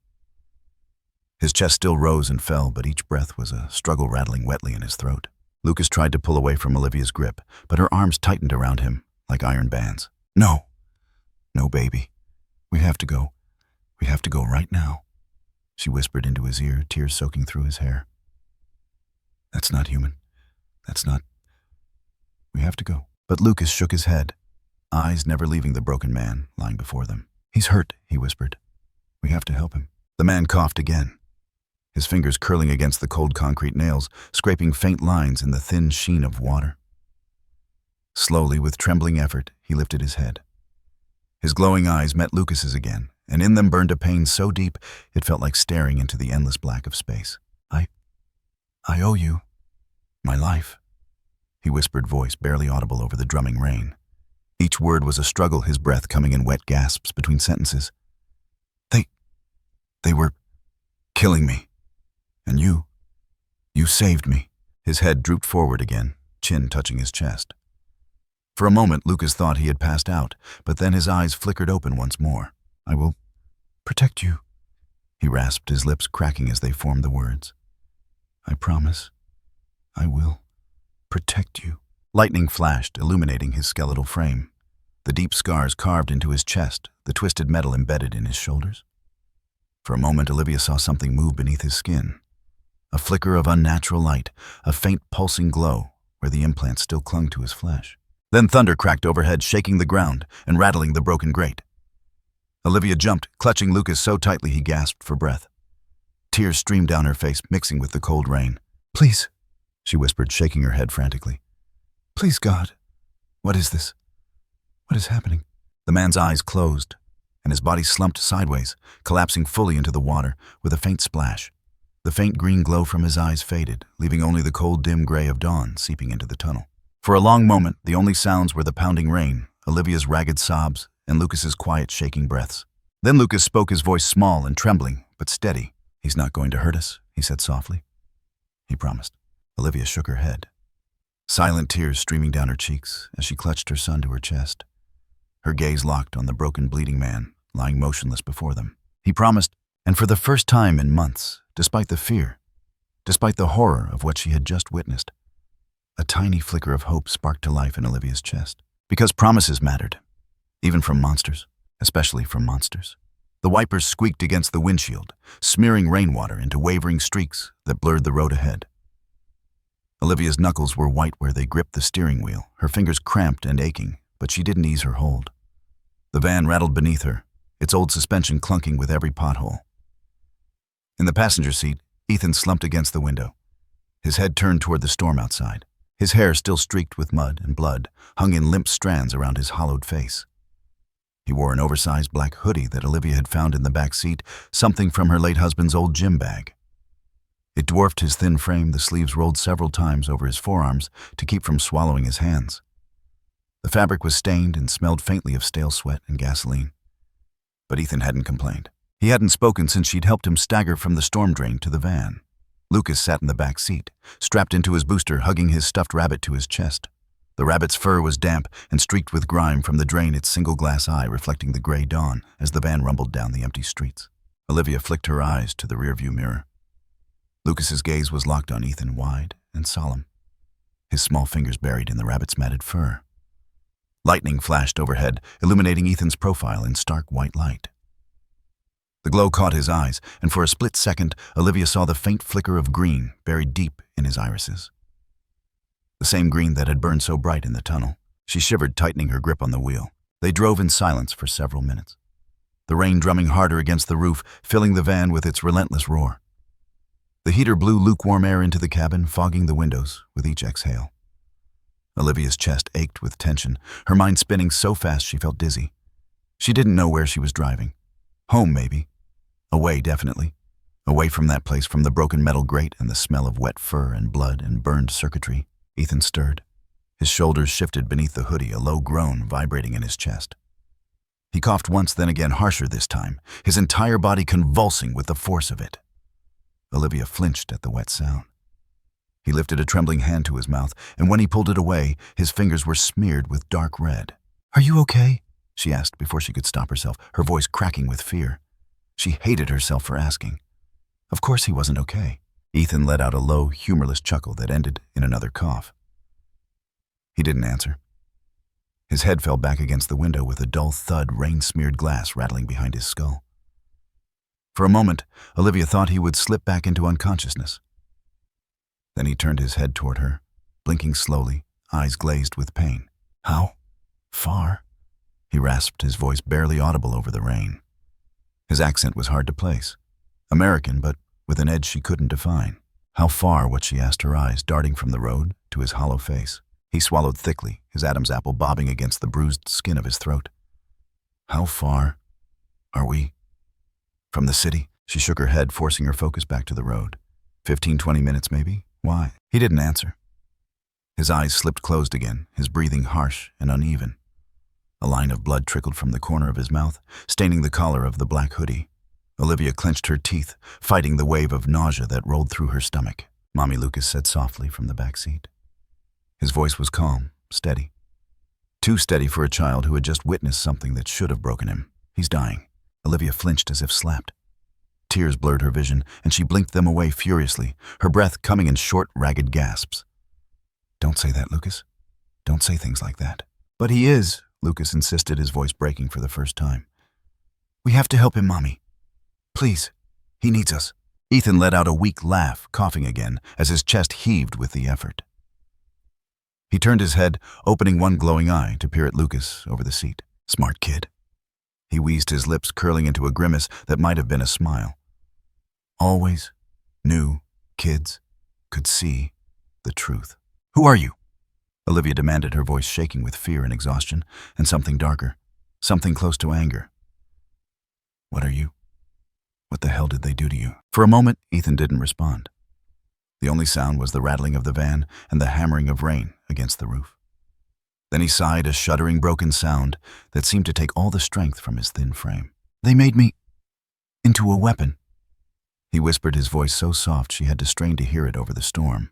His chest still rose and fell, but each breath was a struggle rattling wetly in his throat. Lucas tried to pull away from Olivia's grip, but her arms tightened around him like iron bands. "No. No, baby. We have to go. We have to go right now," she whispered into his ear, tears soaking through his hair. "That's not human. That's not... We have to go." But Lucas shook his head, eyes never leaving the broken man lying before them. "He's hurt," he whispered. "We have to help him." The man coughed again, his fingers curling against the cold concrete nails, scraping faint lines in the thin sheen of water. Slowly, with trembling effort, he lifted his head. His glowing eyes met Lucas's again, and in them burned a pain so deep it felt like staring into the endless black of space. I owe you my life," he whispered, voice barely audible over the drumming rain. Each word was a struggle, his breath coming in wet gasps between sentences. They were killing me. And you saved me." His head drooped forward again, chin touching his chest. For a moment, Lucas thought he had passed out, but then his eyes flickered open once more. "I will protect you," he rasped, his lips cracking as they formed the words. "I promise. I will protect you." Lightning flashed, illuminating his skeletal frame, the deep scars carved into his chest, the twisted metal embedded in his shoulders. For a moment, Olivia saw something move beneath his skin. A flicker of unnatural light, a faint pulsing glow where the implants still clung to his flesh. Then thunder cracked overhead, shaking the ground and rattling the broken grate. Olivia jumped, clutching Lucas so tightly he gasped for breath. Tears streamed down her face, mixing with the cold rain. "Please," she whispered, shaking her head frantically. "Please, God. What is this? What is happening?" The man's eyes closed, and his body slumped sideways, collapsing fully into the water with a faint splash. The faint green glow from his eyes faded, leaving only the cold, dim gray of dawn seeping into the tunnel. For a long moment, the only sounds were the pounding rain, Olivia's ragged sobs, and Lucas's quiet, shaking breaths. Then Lucas spoke, his voice small and trembling, but steady. "He's not going to hurt us," he said softly. He promised. Olivia shook her head, silent tears streaming down her cheeks as she clutched her son to her chest, her gaze locked on the broken, bleeding man lying motionless before them. He promised, and for the first time in months, despite the fear, despite the horror of what she had just witnessed, a tiny flicker of hope sparked to life in Olivia's chest. Because promises mattered, even from monsters, especially from monsters. The wipers squeaked against the windshield, smearing rainwater into wavering streaks that blurred the road ahead. Olivia's knuckles were white where they gripped the steering wheel, her fingers cramped and aching, but she didn't ease her hold. The van rattled beneath her, its old suspension clunking with every pothole. In the passenger seat, Ethan slumped against the window, his head turned toward the storm outside. His hair, still streaked with mud and blood, hung in limp strands around his hollowed face. He wore an oversized black hoodie that Olivia had found in the back seat, something from her late husband's old gym bag. It dwarfed his thin frame, the sleeves rolled several times over his forearms to keep from swallowing his hands. The fabric was stained and smelled faintly of stale sweat and gasoline. But Ethan hadn't complained. He hadn't spoken since she'd helped him stagger from the storm drain to the van. Lucas sat in the back seat, strapped into his booster, hugging his stuffed rabbit to his chest. The rabbit's fur was damp and streaked with grime from the drain, its single glass eye reflecting the gray dawn as the van rumbled down the empty streets. Olivia flicked her eyes to the rearview mirror. Lucas's gaze was locked on Ethan, wide and solemn, his small fingers buried in the rabbit's matted fur. Lightning flashed overhead, illuminating Ethan's profile in stark white light. The glow caught his eyes, and for a split second, Olivia saw the faint flicker of green buried deep in his irises. The same green that had burned so bright in the tunnel. She shivered, tightening her grip on the wheel. They drove in silence for several minutes, the rain drumming harder against the roof, filling the van with its relentless roar. The heater blew lukewarm air into the cabin, fogging the windows with each exhale. Olivia's chest ached with tension, her mind spinning so fast she felt dizzy. She didn't know where she was driving. Home, maybe. Away, definitely. Away from that place, from the broken metal grate and the smell of wet fur and blood and burned circuitry. Ethan stirred. His shoulders shifted beneath the hoodie, a low groan vibrating in his chest. He coughed once, then again, harsher this time, his entire body convulsing with the force of it. Olivia flinched at the wet sound. He lifted a trembling hand to his mouth, and when he pulled it away, his fingers were smeared with dark red. "Are you okay?" she asked before she could stop herself, her voice cracking with fear. She hated herself for asking. Of course he wasn't okay. Ethan let out a low, humorless chuckle that ended in another cough. He didn't answer. His head fell back against the window with a dull thud, rain-smeared glass rattling behind his skull. For a moment, Olivia thought he would slip back into unconsciousness. Then he turned his head toward her, blinking slowly, eyes glazed with pain. "How far?" he rasped, his voice barely audible over the rain. His accent was hard to place. American, but with an edge she couldn't define. How far, what she asked, her eyes darting from the road to his hollow face. He swallowed thickly, his Adam's apple bobbing against the bruised skin of his throat. "How far are we from the city?" She shook her head, forcing her focus back to the road. 15-20 minutes, maybe? Why? He didn't answer. His eyes slipped closed again, his breathing harsh and uneven. A line of blood trickled from the corner of his mouth, staining the collar of the black hoodie. Olivia clenched her teeth, fighting the wave of nausea that rolled through her stomach. "Mommy," Lucas said softly from the back seat. His voice was calm, steady. Too steady for a child who had just witnessed something that should have broken him. "He's dying." Olivia flinched as if slapped. Tears blurred her vision, and she blinked them away furiously, her breath coming in short, ragged gasps. "Don't say that, Lucas. Don't say things like that." "But he is," Lucas insisted, his voice breaking for the first time. "We have to help him, Mommy. Please, he needs us." Ethan let out a weak laugh, coughing again, as his chest heaved with the effort. He turned his head, opening one glowing eye to peer at Lucas over the seat. "Smart kid." He wheezed, his lips curling into a grimace that might have been a smile. Always knew kids could see the truth. "Who are you?" Olivia demanded, her voice shaking with fear and exhaustion, and something darker, something close to anger. "What are you? What the hell did they do to you?" For a moment, Ethan didn't respond. The only sound was the rattling of the van and the hammering of rain against the roof. Then he sighed, a shuddering, broken sound that seemed to take all the strength from his thin frame. "They made me into a weapon," he whispered, his voice so soft she had to strain to hear it over the storm.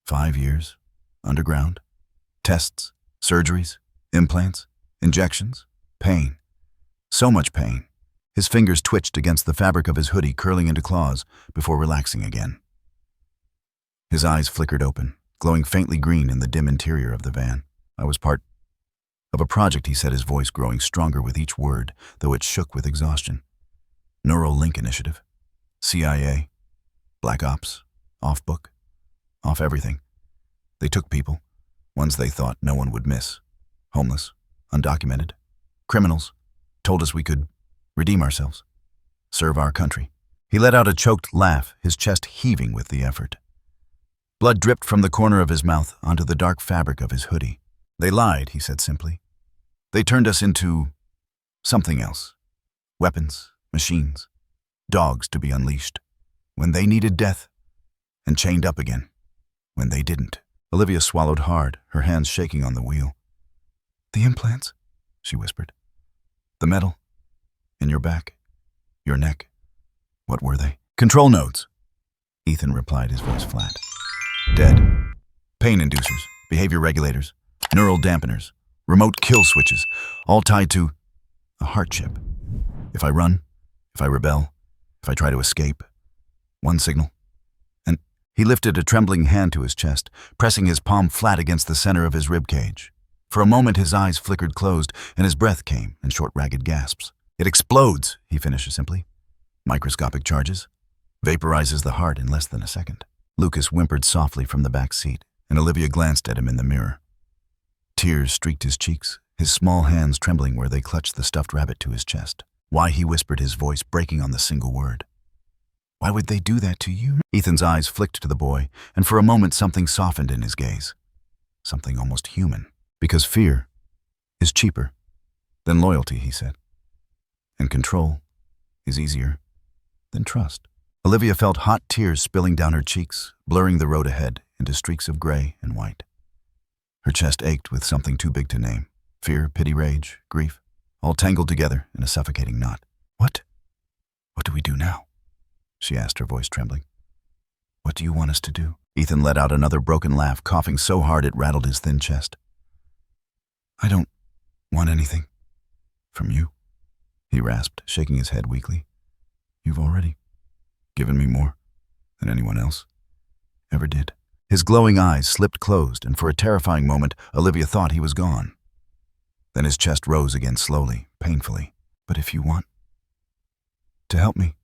5 years, underground, tests, surgeries, implants, injections, pain. So much pain. His fingers twitched against the fabric of his hoodie, curling into claws before relaxing again. His eyes flickered open, glowing faintly green in the dim interior of the van. "I was part of a project," he said, his voice growing stronger with each word, though it shook with exhaustion. "Neural Link Initiative. CIA. Black Ops. Off book. Off everything. They took people, ones they thought no one would miss. Homeless, undocumented, criminals. Told us we could redeem ourselves. Serve our country." He let out a choked laugh, his chest heaving with the effort. Blood dripped from the corner of his mouth onto the dark fabric of his hoodie. "They lied," he said simply. "They turned us into something else. Weapons, machines, dogs to be unleashed. When they needed death, and chained up again. When they didn't." Olivia swallowed hard, her hands shaking on the wheel. "The implants?" she whispered. "The metal? In your back? Your neck? What were they?" "Control nodes," Ethan replied, his voice flat. Dead. Pain inducers, behavior regulators, neural dampeners, remote kill switches, all tied to a heart chip. If I run, if I rebel, if I try to escape, one signal. And he lifted a trembling hand to his chest, pressing his palm flat against the center of his rib cage. For a moment his eyes flickered closed, and his breath came in short, ragged gasps. It explodes, he finished simply. Microscopic charges. Vaporizes the heart in less than a second. Lucas whimpered softly from the back seat, and Olivia glanced at him in the mirror. Tears streaked his cheeks, his small hands trembling where they clutched the stuffed rabbit to his chest. Why, he whispered, his voice breaking on the single word. Why would they do that to you? Ethan's eyes flicked to the boy, and for a moment something softened in his gaze. Something almost human. Because fear is cheaper than loyalty, he said. And control is easier than trust. Olivia felt hot tears spilling down her cheeks, blurring the road ahead into streaks of gray and white. Her chest ached with something too big to name. Fear, pity, rage, grief, all tangled together in a suffocating knot. What do we do now? She asked, her voice trembling. What do you want us to do? Ethan let out another broken laugh, coughing so hard it rattled his thin chest. I don't want anything from you, he rasped, shaking his head weakly. You've already given me more than anyone else ever did. His glowing eyes slipped closed, and for a terrifying moment, Olivia thought he was gone. Then his chest rose again slowly, painfully. But if you want to help me,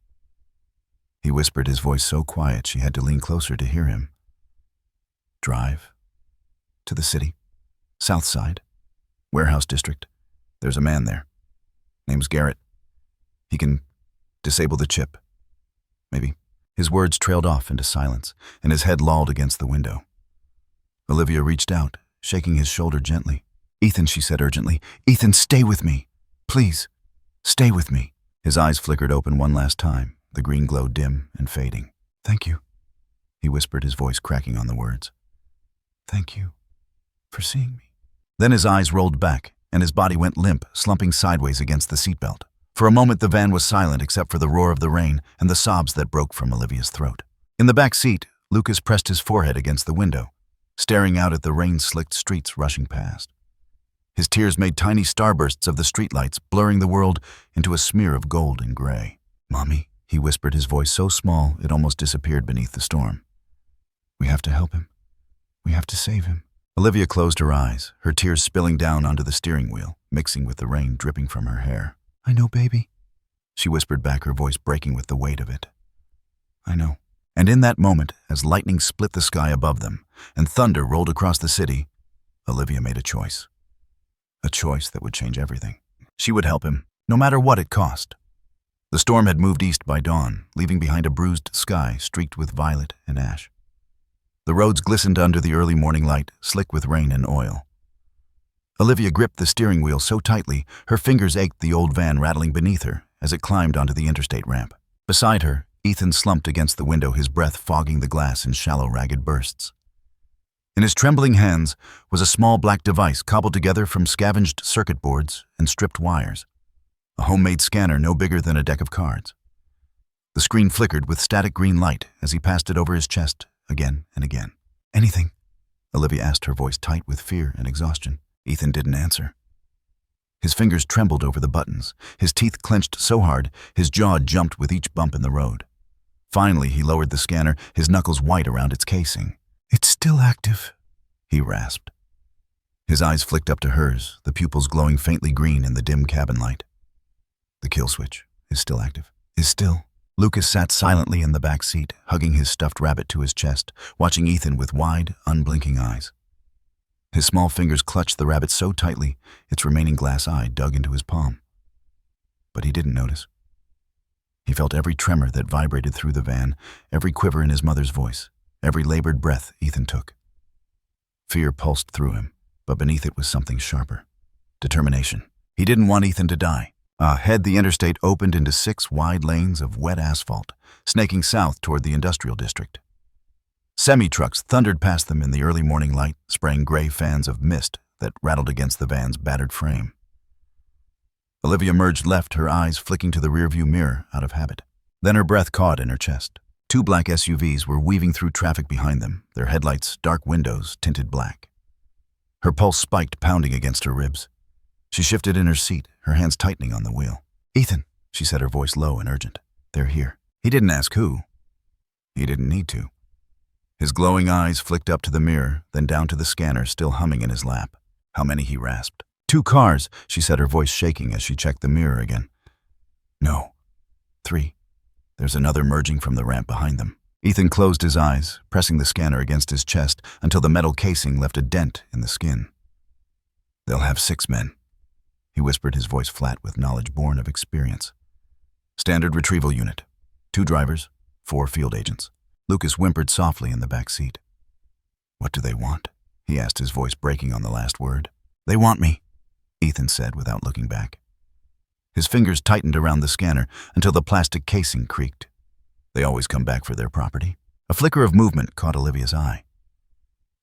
he whispered, his voice so quiet she had to lean closer to hear him. Drive to the city, south side, warehouse district. There's a man there. Name's Garrett. He can disable the chip. Maybe. His words trailed off into silence, and his head lolled against the window. Olivia reached out, shaking his shoulder gently. Ethan, she said urgently. Ethan, stay with me. Please, stay with me. His eyes flickered open one last time, the green glow dim and fading. Thank you, he whispered, his voice cracking on the words. Thank you for seeing me. Then his eyes rolled back, and his body went limp, slumping sideways against the seatbelt. For a moment the van was silent except for the roar of the rain and the sobs that broke from Olivia's throat. In the back seat, Lucas pressed his forehead against the window, staring out at the rain-slicked streets rushing past. His tears made tiny starbursts of the streetlights, blurring the world into a smear of gold and gray. Mommy, he whispered, his voice so small it almost disappeared beneath the storm. We have to help him. We have to save him. Olivia closed her eyes, her tears spilling down onto the steering wheel, mixing with the rain dripping from her hair. I know, baby, she whispered back, her voice breaking with the weight of it. I know. And in that moment, as lightning split the sky above them and thunder rolled across the city, Olivia made a choice. A choice that would change everything. She would help him, no matter what it cost. The storm had moved east by dawn, leaving behind a bruised sky streaked with violet and ash. The roads glistened under the early morning light, slick with rain and oil. Olivia gripped the steering wheel so tightly, her fingers ached, the old van rattling beneath her as it climbed onto the interstate ramp. Beside her, Ethan slumped against the window, his breath fogging the glass in shallow, ragged bursts. In his trembling hands was a small black device cobbled together from scavenged circuit boards and stripped wires. A homemade scanner no bigger than a deck of cards. The screen flickered with static green light as he passed it over his chest again and again. Anything? Olivia asked, her voice tight with fear and exhaustion. Ethan didn't answer. His fingers trembled over the buttons, his teeth clenched so hard his jaw jumped with each bump in the road. Finally, he lowered the scanner, his knuckles white around its casing. It's still active, he rasped. His eyes flicked up to hers, the pupils glowing faintly green in the dim cabin light. The kill switch is still active. Is still. Lucas sat silently in the back seat, hugging his stuffed rabbit to his chest, watching Ethan with wide, unblinking eyes. His small fingers clutched the rabbit so tightly, its remaining glass eye dug into his palm. But he didn't notice. He felt every tremor that vibrated through the van, every quiver in his mother's voice, every labored breath Ethan took. Fear pulsed through him, but beneath it was something sharper. Determination. He didn't want Ethan to die. Ahead, the interstate opened into 6 wide lanes of wet asphalt, snaking south toward the industrial district. Semi-trucks thundered past them in the early morning light, spraying gray fans of mist that rattled against the van's battered frame. Olivia merged left, her eyes flicking to the rearview mirror out of habit. Then her breath caught in her chest. Two black SUVs were weaving through traffic behind them, their headlights, dark windows, tinted black. Her pulse spiked, pounding against her ribs. She shifted in her seat, her hands tightening on the wheel. "Ethan," she said, her voice low and urgent. "They're here." He didn't ask who. He didn't need to. His glowing eyes flicked up to the mirror, then down to the scanner still humming in his lap. How many, he rasped. "Two cars," she said, her voice shaking as she checked the mirror again. "No. 3. There's another merging from the ramp behind them." Ethan closed his eyes, pressing the scanner against his chest until the metal casing left a dent in the skin. "They'll have 6 men," he whispered, his voice flat with knowledge born of experience. "Standard retrieval unit. 2 drivers, 4 field agents." Lucas whimpered softly in the back seat. "What do they want?" he asked, his voice breaking on the last word. "They want me," Ethan said without looking back. His fingers tightened around the scanner until the plastic casing creaked. They always come back for their property. A flicker of movement caught Olivia's eye.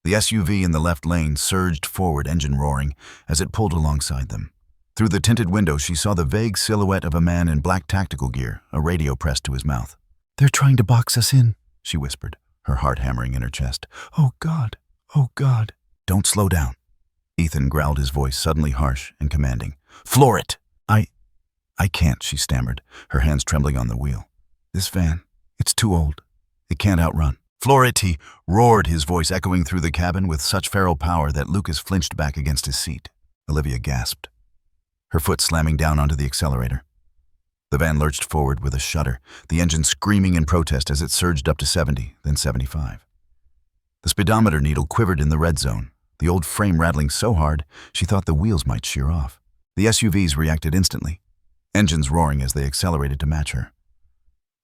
The SUV in the left lane surged forward, engine roaring, as it pulled alongside them. Through the tinted window, she saw the vague silhouette of a man in black tactical gear, a radio pressed to his mouth. "They're trying to box us in," she whispered, her heart hammering in her chest. "Oh, God. Oh, God." "Don't slow down." Ethan growled, his voice suddenly harsh and commanding. "Floor it!" I can't," she stammered, her hands trembling on the wheel. "This van, it's too old. It can't outrun." "Floor it!" he roared, his voice echoing through the cabin with such feral power that Lucas flinched back against his seat. Olivia gasped, her foot slamming down onto the accelerator. The van lurched forward with a shudder, the engine screaming in protest as it surged up to 70, then 75. The speedometer needle quivered in the red zone, the old frame rattling so hard she thought the wheels might shear off. The SUVs reacted instantly, engines roaring as they accelerated to match her.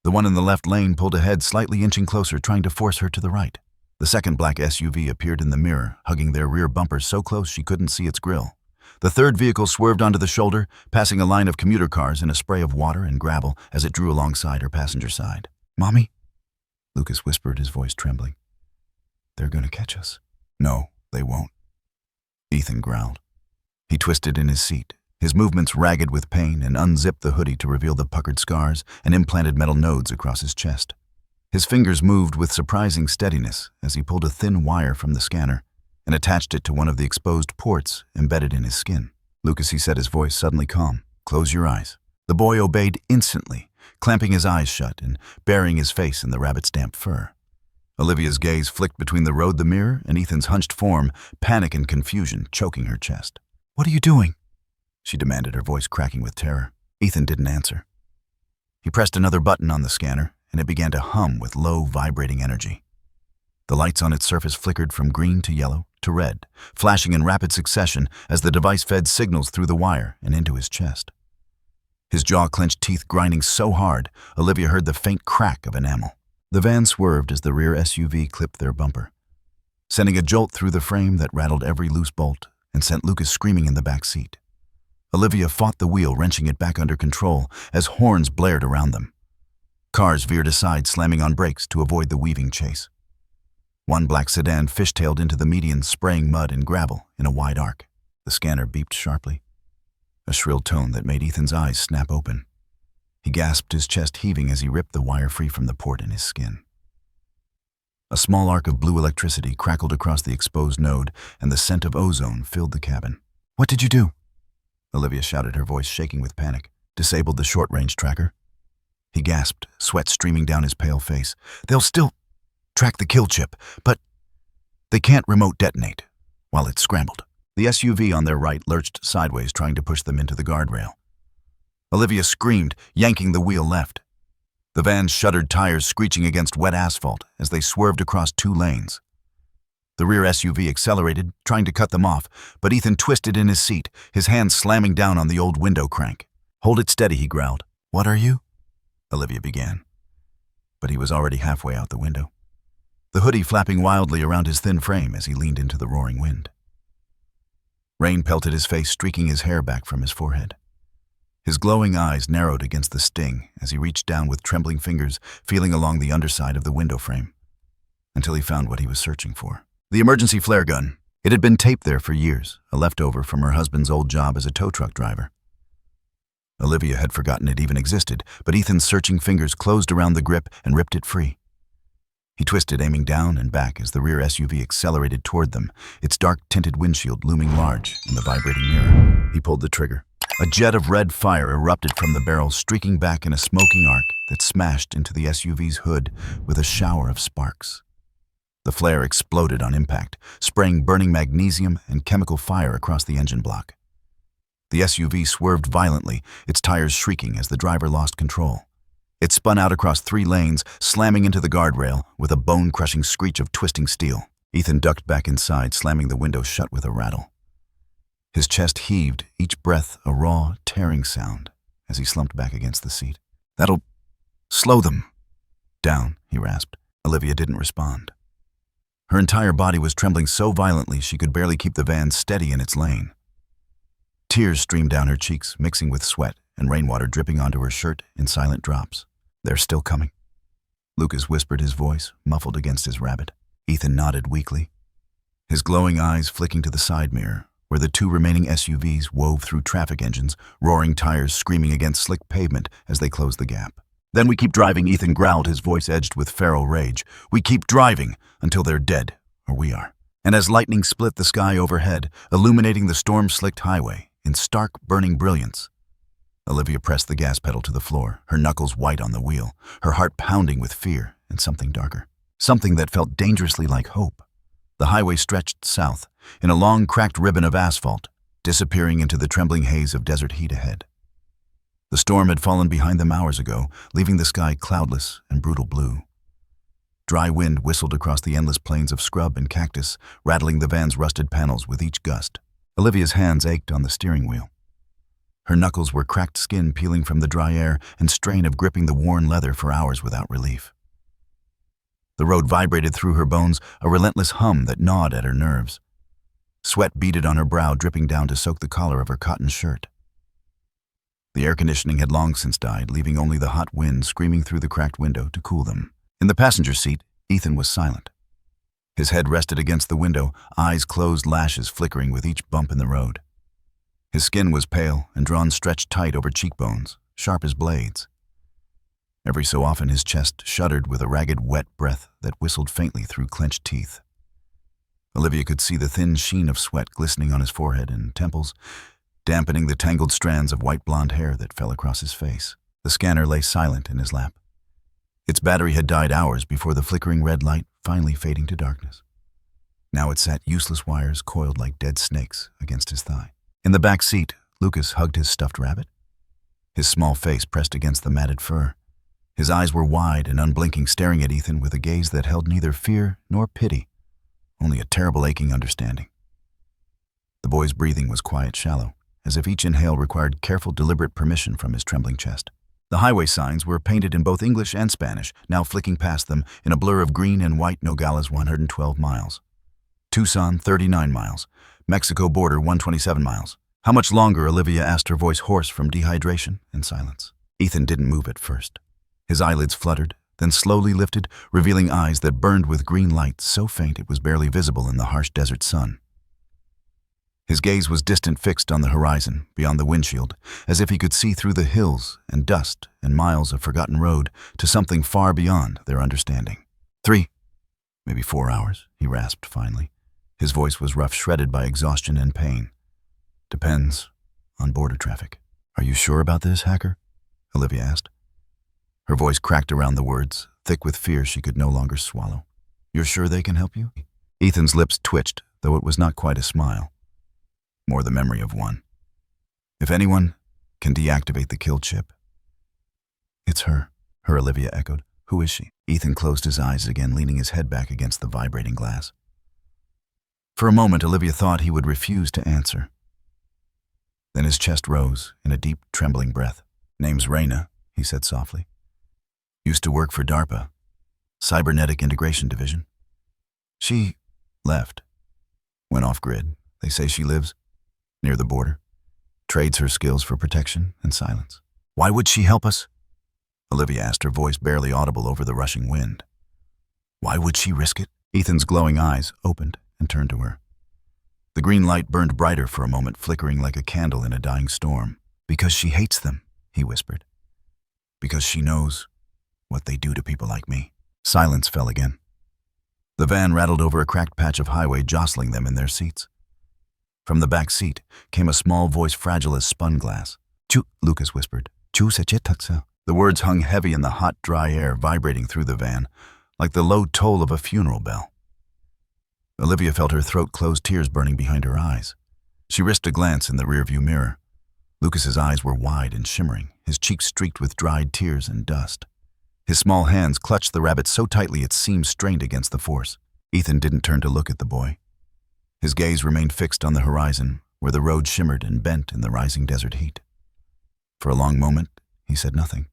The one in the left lane pulled ahead, slightly inching closer, trying to force her to the right. The second black SUV appeared in the mirror, hugging their rear bumper so close she couldn't see its grille. The third vehicle swerved onto the shoulder, passing a line of commuter cars in a spray of water and gravel as it drew alongside her passenger side. "Mommy?" Lucas whispered, his voice trembling. "They're going to catch us." "No, they won't," Ethan growled. He twisted in his seat, his movements ragged with pain, and unzipped the hoodie to reveal the puckered scars and implanted metal nodes across his chest. His fingers moved with surprising steadiness as he pulled a thin wire from the scanner and attached it to one of the exposed ports embedded in his skin. "Lucas," he said, his voice suddenly calm, "close your eyes." The boy obeyed instantly, clamping his eyes shut and burying his face in the rabbit-stamped fur. Olivia's gaze flicked between the road, the mirror, and Ethan's hunched form, panic and confusion choking her chest. "What are you doing?" she demanded, her voice cracking with terror. Ethan didn't answer. He pressed another button on the scanner, and it began to hum with low, vibrating energy. The lights on its surface flickered from green to yellow to red, flashing in rapid succession as the device fed signals through the wire and into his chest. His jaw-clenched teeth grinding so hard, Olivia heard the faint crack of enamel. The van swerved as the rear SUV clipped their bumper, sending a jolt through the frame that rattled every loose bolt and sent Lucas screaming in the back seat. Olivia fought the wheel, wrenching it back under control as horns blared around them. Cars veered aside, slamming on brakes to avoid the weaving chase. One black sedan fishtailed into the median, spraying mud and gravel in a wide arc. The scanner beeped sharply, a shrill tone that made Ethan's eyes snap open. He gasped, his chest heaving as he ripped the wire free from the port in his skin. A small arc of blue electricity crackled across the exposed node, and the scent of ozone filled the cabin. "What did you do?" Olivia shouted, her voice shaking with panic. "Disabled the short-range tracker." He gasped, sweat streaming down his pale face. "They'll still track the kill chip, but they can't remote detonate." While it scrambled, the SUV on their right lurched sideways, trying to push them into the guardrail. Olivia screamed, yanking the wheel left. The van's shuddered tires screeching against wet asphalt as they swerved across 2 lanes. The rear SUV accelerated, trying to cut them off, but Ethan twisted in his seat, his hands slamming down on the old window crank. "Hold it steady," he growled. "What are you?" Olivia began, but he was already halfway out the window, the hoodie flapping wildly around his thin frame as he leaned into the roaring wind. Rain pelted his face, streaking his hair back from his forehead. His glowing eyes narrowed against the sting as he reached down with trembling fingers, feeling along the underside of the window frame, until he found what he was searching for. The emergency flare gun. It had been taped there for years, a leftover from her husband's old job as a tow truck driver. Olivia had forgotten it even existed, but Ethan's searching fingers closed around the grip and ripped it free. He twisted, aiming down and back as the rear SUV accelerated toward them, its dark-tinted windshield looming large in the vibrating mirror. He pulled the trigger. A jet of red fire erupted from the barrel, streaking back in a smoking arc that smashed into the SUV's hood with a shower of sparks. The flare exploded on impact, spraying burning magnesium and chemical fire across the engine block. The SUV swerved violently, its tires shrieking as the driver lost control. It spun out across 3 lanes, slamming into the guardrail with a bone-crushing screech of twisting steel. Ethan ducked back inside, slamming the window shut with a rattle. His chest heaved, each breath a raw, tearing sound, as he slumped back against the seat. "That'll slow them down," he rasped. Olivia didn't respond. Her entire body was trembling so violently she could barely keep the van steady in its lane. Tears streamed down her cheeks, mixing with sweat and rainwater dripping onto her shirt in silent drops. "They're still coming," Lucas whispered, his voice muffled against his rabbit. Ethan nodded weakly, his glowing eyes flicking to the side mirror, where the 2 remaining SUVs wove through traffic engines, roaring tires screaming against slick pavement as they closed the gap. "Then we keep driving," Ethan growled, his voice edged with feral rage. "We keep driving until they're dead, or we are." And as lightning split the sky overhead, illuminating the storm-slicked highway in stark, burning brilliance, Olivia pressed the gas pedal to the floor, her knuckles white on the wheel, her heart pounding with fear and something darker. Something that felt dangerously like hope. The highway stretched south, in a long, cracked ribbon of asphalt, disappearing into the trembling haze of desert heat ahead. The storm had fallen behind them hours ago, leaving the sky cloudless and brutal blue. Dry wind whistled across the endless plains of scrub and cactus, rattling the van's rusted panels with each gust. Olivia's hands ached on the steering wheel. Her knuckles were cracked skin peeling from the dry air and strain of gripping the worn leather for hours without relief. The road vibrated through her bones, a relentless hum that gnawed at her nerves. Sweat beaded on her brow, dripping down to soak the collar of her cotton shirt. The air conditioning had long since died, leaving only the hot wind screaming through the cracked window to cool them. In the passenger seat, Ethan was silent. His head rested against the window, eyes closed, lashes flickering with each bump in the road. His skin was pale and drawn stretched tight over cheekbones, sharp as blades. Every so often his chest shuddered with a ragged, wet breath that whistled faintly through clenched teeth. Olivia could see the thin sheen of sweat glistening on his forehead and temples, dampening the tangled strands of white blonde hair that fell across his face. The scanner lay silent in his lap. Its battery had died hours before the flickering red light finally fading to darkness. Now it sat useless wires coiled like dead snakes against his thigh. In the back seat, Lucas hugged his stuffed rabbit, his small face pressed against the matted fur. His eyes were wide and unblinking, staring at Ethan with a gaze that held neither fear nor pity, only a terrible aching understanding. The boy's breathing was quiet, shallow, as if each inhale required careful, deliberate permission from his trembling chest. The highway signs were painted in both English and Spanish, now flicking past them in a blur of green and white. Nogales 112 miles. Tucson 39 miles. Mexico border 127 miles. How much longer? Olivia asked, her voice hoarse from dehydration and silence. Ethan didn't move at first. His eyelids fluttered, then slowly lifted, revealing eyes that burned with green light so faint it was barely visible in the harsh desert sun. His gaze was distant, fixed on the horizon, beyond the windshield, as if he could see through the hills and dust and miles of forgotten road to something far beyond their understanding. 3, maybe 4 hours, he rasped finally. His voice was rough, shredded by exhaustion and pain. "Depends on border traffic." "Are you sure about this, hacker?" Olivia asked. Her voice cracked around the words, thick with fear she could no longer swallow. "You're sure they can help you?" Ethan's lips twitched, though it was not quite a smile. More the memory of one. "If anyone can deactivate the kill chip." "It's her," Olivia echoed. "Who is she?" Ethan closed his eyes again, leaning his head back against the vibrating glass. For a moment, Olivia thought he would refuse to answer. Then his chest rose in a deep, trembling breath. "Name's Reyna," he said softly. "Used to work for DARPA, Cybernetic Integration Division. She left. Went off-grid. They say she lives near the border. Trades her skills for protection and silence." "Why would she help us?" Olivia asked, her voice barely audible over the rushing wind. "Why would she risk it?" Ethan's glowing eyes opened and turned to her. The green light burned brighter for a moment, flickering like a candle in a dying storm. "Because she hates them," he whispered. "Because she knows what they do to people like me." Silence fell again. The van rattled over a cracked patch of highway, jostling them in their seats. From the back seat came a small voice fragile as spun glass. "Chu," Lucas whispered. "Chu sechetatsa." The words hung heavy in the hot, dry air, vibrating through the van, like the low toll of a funeral bell. Olivia felt her throat close, tears burning behind her eyes. She risked a glance in the rearview mirror. Lucas's eyes were wide and shimmering, his cheeks streaked with dried tears and dust. His small hands clutched the rabbit so tightly it seemed strained against the force. Ethan didn't turn to look at the boy. His gaze remained fixed on the horizon, where the road shimmered and bent in the rising desert heat. For a long moment, he said nothing.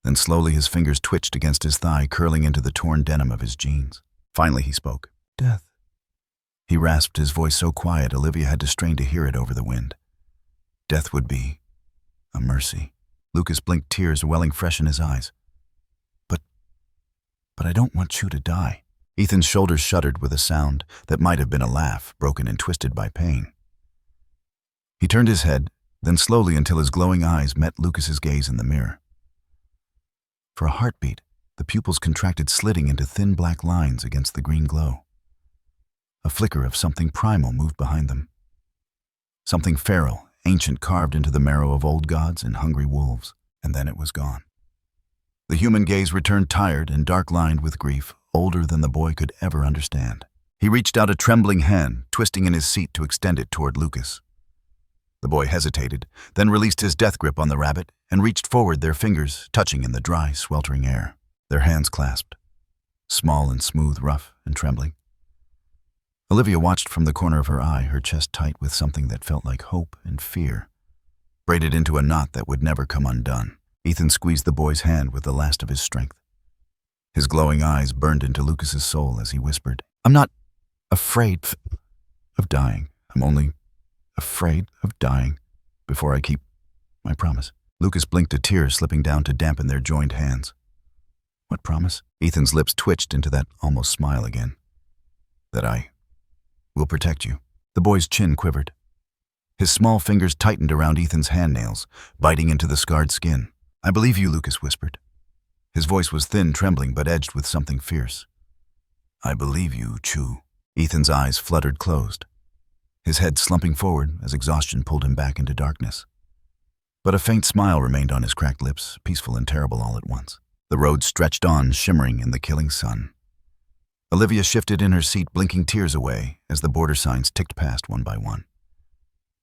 Then slowly his fingers twitched against his thigh, curling into the torn denim of his jeans. Finally he spoke. "Death." He rasped, his voice so quiet Olivia had to strain to hear it over the wind. Death would be a mercy. Lucas blinked, tears welling fresh in his eyes. But I don't want you to die." Ethan's shoulders shuddered with a sound that might have been a laugh, broken and twisted by pain. He turned his head, then slowly until his glowing eyes met Lucas's gaze in the mirror. For a heartbeat, the pupils contracted, slitting into thin black lines against the green glow. A flicker of something primal moved behind them. Something feral, ancient, carved into the marrow of old gods and hungry wolves, and then it was gone. The human gaze returned, tired and dark-lined with grief, older than the boy could ever understand. He reached out a trembling hand, twisting in his seat to extend it toward Lucas. The boy hesitated, then released his death grip on the rabbit and reached forward, their fingers touching in the dry, sweltering air. Their hands clasped, small and smooth, rough and trembling. Olivia watched from the corner of her eye, her chest tight with something that felt like hope and fear, braided into a knot that would never come undone. Ethan squeezed the boy's hand with the last of his strength. His glowing eyes burned into Lucas's soul as he whispered, "I'm not afraid of dying. I'm only afraid of dying before I keep my promise." Lucas blinked, a tear slipping down to dampen their joined hands. "What promise?" Ethan's lips twitched into that almost smile again. "That I will protect you." The boy's chin quivered. His small fingers tightened around Ethan's handnails, biting into the scarred skin. "I believe you," Lucas whispered. His voice was thin, trembling, but edged with something fierce. "I believe you, Chu." Ethan's eyes fluttered closed, his head slumping forward as exhaustion pulled him back into darkness. But a faint smile remained on his cracked lips, peaceful and terrible all at once. The road stretched on, shimmering in the killing sun. Olivia shifted in her seat, blinking tears away as the border signs ticked past one by one.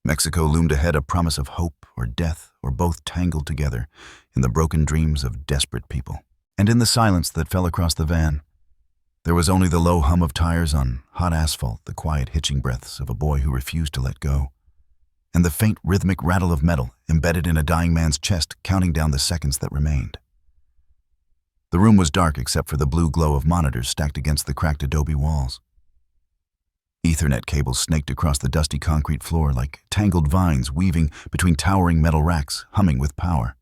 Mexico loomed ahead, a promise of hope or death, or both tangled together in the broken dreams of desperate people. And in the silence that fell across the van, there was only the low hum of tires on hot asphalt, the quiet hitching breaths of a boy who refused to let go, and the faint rhythmic rattle of metal embedded in a dying man's chest, counting down the seconds that remained. The room was dark except for the blue glow of monitors stacked against the cracked adobe walls. Ethernet cables snaked across the dusty concrete floor like tangled vines weaving between towering metal racks, humming with power.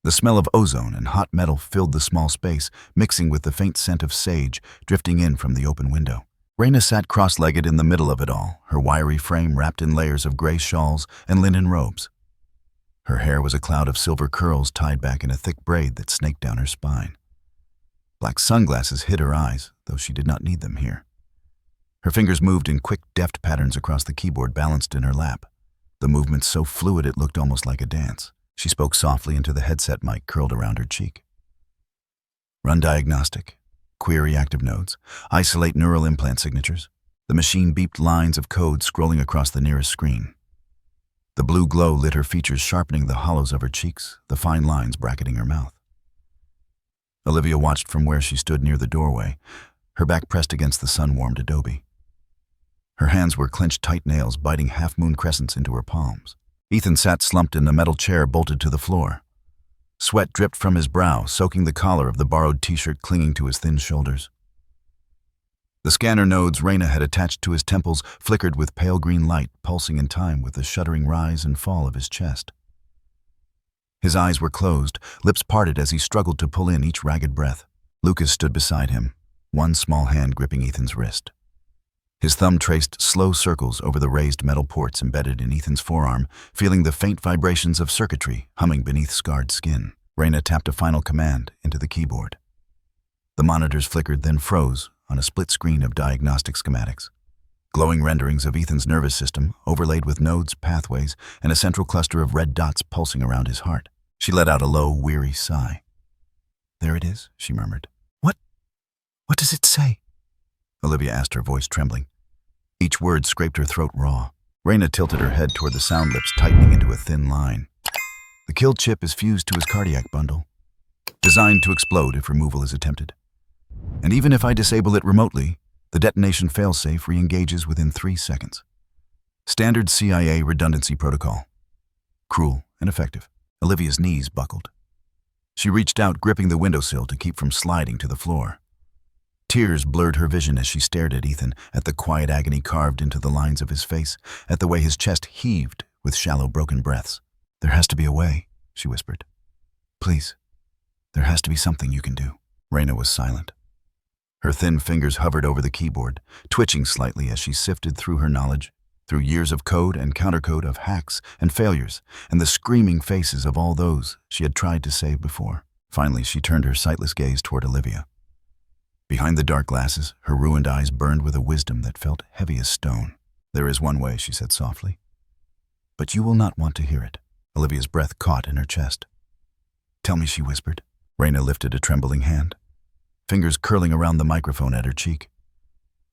The smell of ozone and hot metal filled the small space, mixing with the faint scent of sage drifting in from the open window. Raina sat cross-legged in the middle of it all, her wiry frame wrapped in layers of gray shawls and linen robes. Her hair was a cloud of silver curls tied back in a thick braid that snaked down her spine. Black sunglasses hid her eyes, though she did not need them here. Her fingers moved in quick, deft patterns across the keyboard balanced in her lap, the movements so fluid it looked almost like a dance. She spoke softly into the headset mic curled around her cheek. "Run diagnostic. Query active nodes. Isolate neural implant signatures." The machine beeped lines of code scrolling across the nearest screen. The blue glow lit her features, sharpening the hollows of her cheeks, the fine lines bracketing her mouth. Olivia watched from where she stood near the doorway, her back pressed against the sun-warmed adobe. Her hands were clenched tight, nails biting half-moon crescents into her palms. Ethan sat slumped in a metal chair bolted to the floor. Sweat dripped from his brow, soaking the collar of the borrowed t-shirt clinging to his thin shoulders. The scanner nodes Raina had attached to his temples flickered with pale green light, pulsing in time with the shuddering rise and fall of his chest. His eyes were closed, lips parted as he struggled to pull in each ragged breath. Lucas stood beside him, one small hand gripping Ethan's wrist. His thumb traced slow circles over the raised metal ports embedded in Ethan's forearm, feeling the faint vibrations of circuitry humming beneath scarred skin. Raina tapped a final command into the keyboard. The monitors flickered, then froze on a split screen of diagnostic schematics. Glowing renderings of Ethan's nervous system, overlaid with nodes, pathways, and a central cluster of red dots pulsing around his heart. She let out a low, weary sigh. "There it is," she murmured. What does it say?" Olivia asked, her voice trembling. Each word scraped her throat raw. Raina tilted her head toward the sound lips, tightening into a thin line. "The kill chip is fused to his cardiac bundle, designed to explode if removal is attempted. And even if I disable it remotely, the detonation failsafe re-engages within 3 seconds. Standard CIA redundancy protocol. Cruel and effective." Olivia's knees buckled. She reached out, gripping the windowsill to keep from sliding to the floor. Tears blurred her vision as she stared at Ethan, at the quiet agony carved into the lines of his face, at the way his chest heaved with shallow, broken breaths. "There has to be a way," she whispered. "Please, there has to be something you can do." Raina was silent. Her thin fingers hovered over the keyboard, twitching slightly as she sifted through her knowledge, through years of code and countercode, of hacks and failures, and the screaming faces of all those she had tried to save before. Finally, she turned her sightless gaze toward Olivia. Behind the dark glasses, her ruined eyes burned with a wisdom that felt heavy as stone. "There is one way," she said softly. "But you will not want to hear it." Olivia's breath caught in her chest. "Tell me," she whispered. Raina lifted a trembling hand, fingers curling around the microphone at her cheek.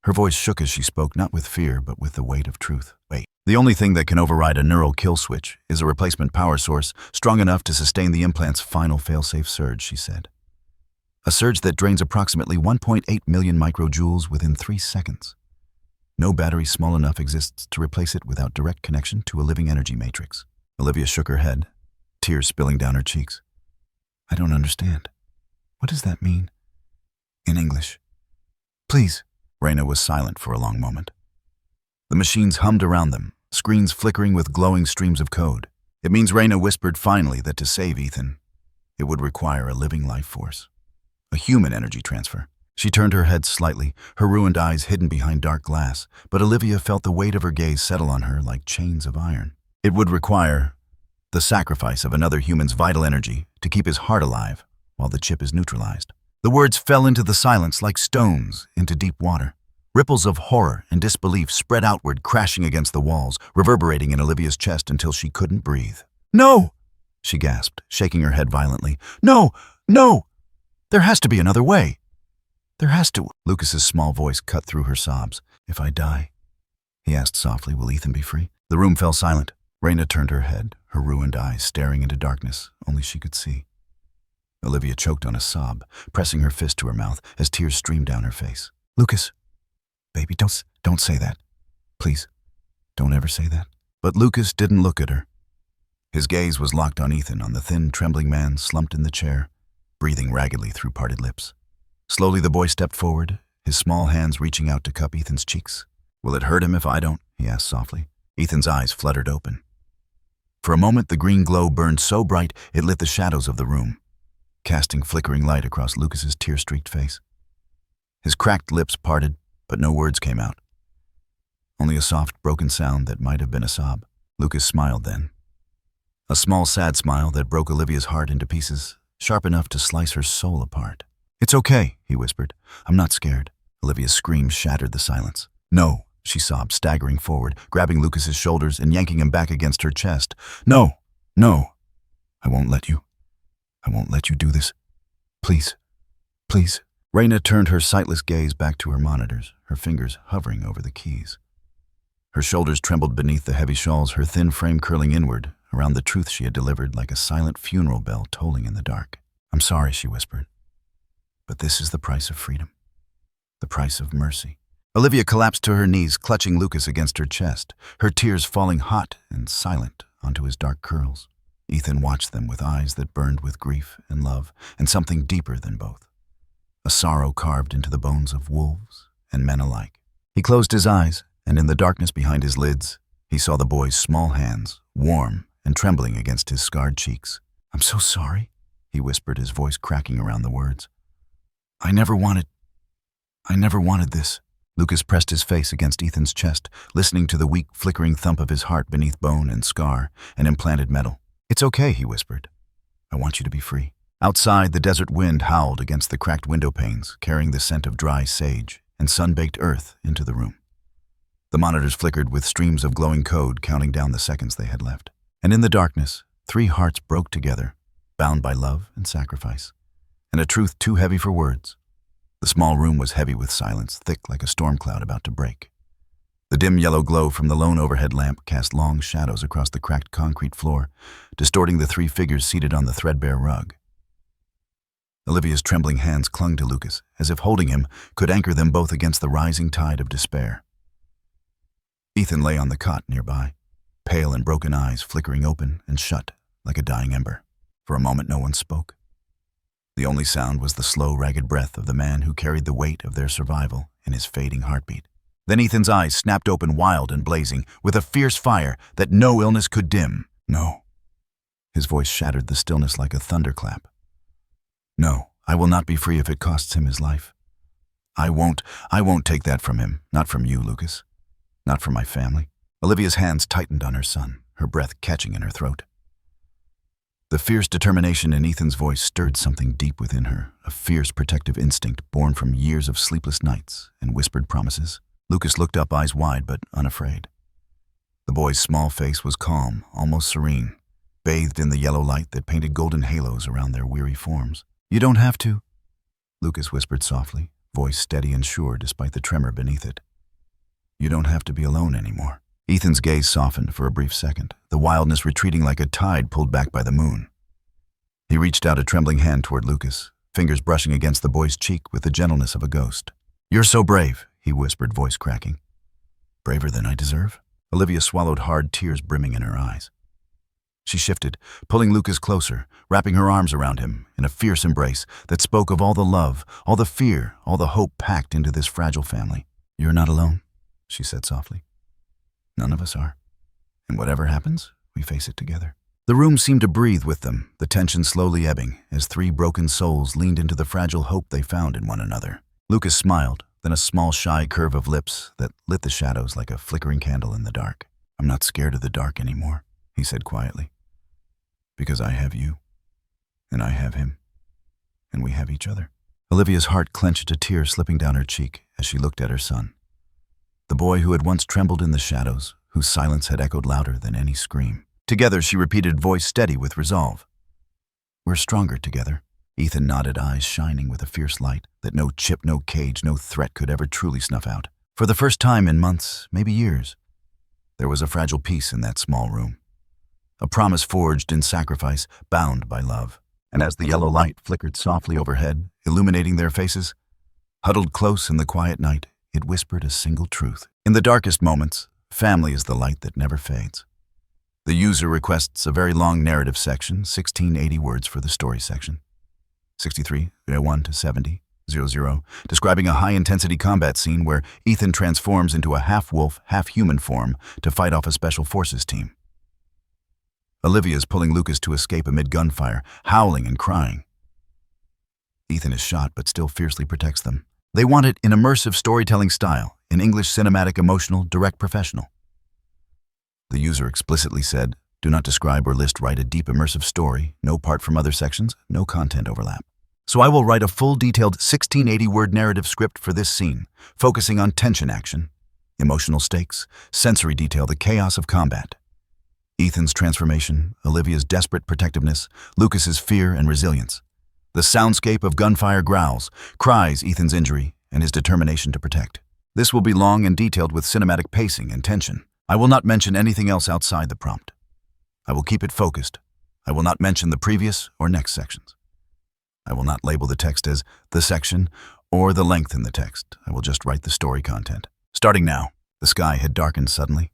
Her voice shook as she spoke, not with fear, but with the weight of truth. "Wait. The only thing that can override a neural kill switch is a replacement power source strong enough to sustain the implant's final failsafe surge," she said. "A surge that drains approximately 1.8 million microjoules within 3 seconds. No battery small enough exists to replace it without direct connection to a living energy matrix." Olivia shook her head, tears spilling down her cheeks. "I don't understand. What does that mean? In English. Please." Raina was silent for a long moment. The machines hummed around them, screens flickering with glowing streams of code. "It means," Raina whispered finally, "that to save Ethan, it would require a living life force. A human energy transfer." She turned her head slightly, her ruined eyes hidden behind dark glass, but Olivia felt the weight of her gaze settle on her like chains of iron. "It would require the sacrifice of another human's vital energy to keep his heart alive while the chip is neutralized." The words fell into the silence like stones into deep water. Ripples of horror and disbelief spread outward, crashing against the walls, reverberating in Olivia's chest until she couldn't breathe. "No!" she gasped, shaking her head violently. "No! No! There has to be another way. There has to." Lucas's small voice cut through her sobs. "If I die," he asked softly, "will Ethan be free?" The room fell silent. Raina turned her head, her ruined eyes staring into darkness only she could see. Olivia choked on a sob, pressing her fist to her mouth as tears streamed down her face. "Lucas, baby, don't say that. Please, don't ever say that." But Lucas didn't look at her. His gaze was locked on Ethan, on the thin, trembling man slumped in the chair, breathing raggedly through parted lips. Slowly the boy stepped forward, his small hands reaching out to cup Ethan's cheeks. "Will it hurt him if I don't?" he asked softly. Ethan's eyes fluttered open. For a moment the green glow burned so bright it lit the shadows of the room, casting flickering light across Lucas's tear-streaked face. His cracked lips parted, but no words came out. Only a soft, broken sound that might have been a sob. Lucas smiled then. A small, sad smile that broke Olivia's heart into pieces, sharp enough to slice her soul apart. "It's okay," he whispered. "I'm not scared." Olivia's scream shattered the silence. "No," she sobbed, staggering forward, grabbing Lucas's shoulders and yanking him back against her chest. "No, no. I won't let you. I won't let you do this. Please, please." Raina turned her sightless gaze back to her monitors, her fingers hovering over the keys. Her shoulders trembled beneath the heavy shawls, her thin frame curling inward, around the truth she had delivered like a silent funeral bell tolling in the dark. "I'm sorry," she whispered, "but this is the price of freedom. The price of mercy." Olivia collapsed to her knees, clutching Lucas against her chest, her tears falling hot and silent onto his dark curls. Ethan watched them with eyes that burned with grief and love, and something deeper than both. A sorrow carved into the bones of wolves and men alike. He closed his eyes, and in the darkness behind his lids, he saw the boy's small hands, warm and trembling against his scarred cheeks. "I'm so sorry," he whispered, his voice cracking around the words. I never wanted this." Lucas pressed his face against Ethan's chest, listening to the weak, flickering thump of his heart beneath bone and scar and implanted metal. "It's okay," he whispered. "I want you to be free." Outside, the desert wind howled against the cracked window panes, carrying the scent of dry sage and sun-baked earth into the room. The monitors flickered with streams of glowing code counting down the seconds they had left. And in the darkness, 3 hearts broke together, bound by love and sacrifice, and a truth too heavy for words. The small room was heavy with silence, thick like a storm cloud about to break. The dim yellow glow from the lone overhead lamp cast long shadows across the cracked concrete floor, distorting the 3 figures seated on the threadbare rug. Olivia's trembling hands clung to Lucas, as if holding him could anchor them both against the rising tide of despair. Ethan lay on the cot nearby, pale and broken eyes flickering open and shut like a dying ember. For a moment no one spoke. The only sound was the slow, ragged breath of the man who carried the weight of their survival in his fading heartbeat. Then Ethan's eyes snapped open, wild and blazing, with a fierce fire that no illness could dim. "No." His voice shattered the stillness like a thunderclap. "No, I will not be free if it costs him his life. I won't take that from him, not from you, Lucas. Not from my family." Olivia's hands tightened on her son, her breath catching in her throat. The fierce determination in Ethan's voice stirred something deep within her, a fierce protective instinct born from years of sleepless nights and whispered promises. Lucas looked up, eyes wide but unafraid. The boy's small face was calm, almost serene, bathed in the yellow light that painted golden halos around their weary forms. "You don't have to," Lucas whispered softly, voice steady and sure despite the tremor beneath it. "You don't have to be alone anymore." Ethan's gaze softened for a brief second, the wildness retreating like a tide pulled back by the moon. He reached out a trembling hand toward Lucas, fingers brushing against the boy's cheek with the gentleness of a ghost. "You're so brave," he whispered, voice cracking. "Braver than I deserve?" Olivia swallowed hard, tears brimming in her eyes. She shifted, pulling Lucas closer, wrapping her arms around him in a fierce embrace that spoke of all the love, all the fear, all the hope packed into this fragile family. "You're not alone," she said softly. "None of us are. And whatever happens, we face it together." The room seemed to breathe with them, the tension slowly ebbing as 3 broken souls leaned into the fragile hope they found in one another. Lucas smiled, then a small shy curve of lips that lit the shadows like a flickering candle in the dark. "I'm not scared of the dark anymore," he said quietly. "Because I have you, and I have him, and we have each other." Olivia's heart clenched, a tear slipping down her cheek as she looked at her son. The boy who had once trembled in the shadows, whose silence had echoed louder than any scream. Together, she repeated, voice steady with resolve. "We're stronger together." Ethan nodded, eyes shining with a fierce light that no chip, no cage, no threat could ever truly snuff out. For the first time in months, maybe years, there was a fragile peace in that small room. A promise forged in sacrifice, bound by love. And as the yellow light flickered softly overhead, illuminating their faces, huddled close in the quiet night, it whispered a single truth. In the darkest moments, family is the light that never fades. The user requests a very long narrative section, 1680 words for the story section. 63:01 to 70:00, describing a high-intensity combat scene where Ethan transforms into a half-wolf, half-human form to fight off a special forces team. Olivia is pulling Lucas to escape amid gunfire, howling and crying. Ethan is shot but still fiercely protects them. They want it in immersive storytelling style, in English cinematic, emotional, direct, professional. The user explicitly said, "Do not describe or write a deep immersive story, no part from other sections, no content overlap." So I will write a full detailed 1680-word narrative script for this scene, focusing on tension action, emotional stakes, sensory detail, the chaos of combat. Ethan's transformation, Olivia's desperate protectiveness, Lucas's fear and resilience. The soundscape of gunfire growls, cries Ethan's injury, and his determination to protect. This will be long and detailed with cinematic pacing and tension. I will not mention anything else outside the prompt. I will keep it focused. I will not mention the previous or next sections. I will not label the text as the section or the length in the text. I will just write the story content. Starting now, the sky had darkened suddenly.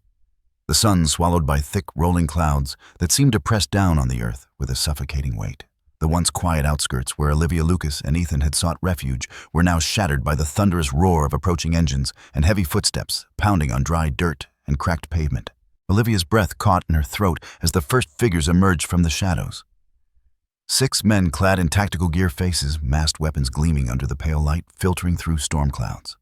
The sun swallowed by thick, rolling clouds that seemed to press down on the earth with a suffocating weight. The once quiet outskirts where Olivia, Lucas, and Ethan had sought refuge were now shattered by the thunderous roar of approaching engines and heavy footsteps pounding on dry dirt and cracked pavement. Olivia's breath caught in her throat as the first figures emerged from the shadows. 6 men clad in tactical gear, faces, masked weapons gleaming under the pale light filtering through storm clouds.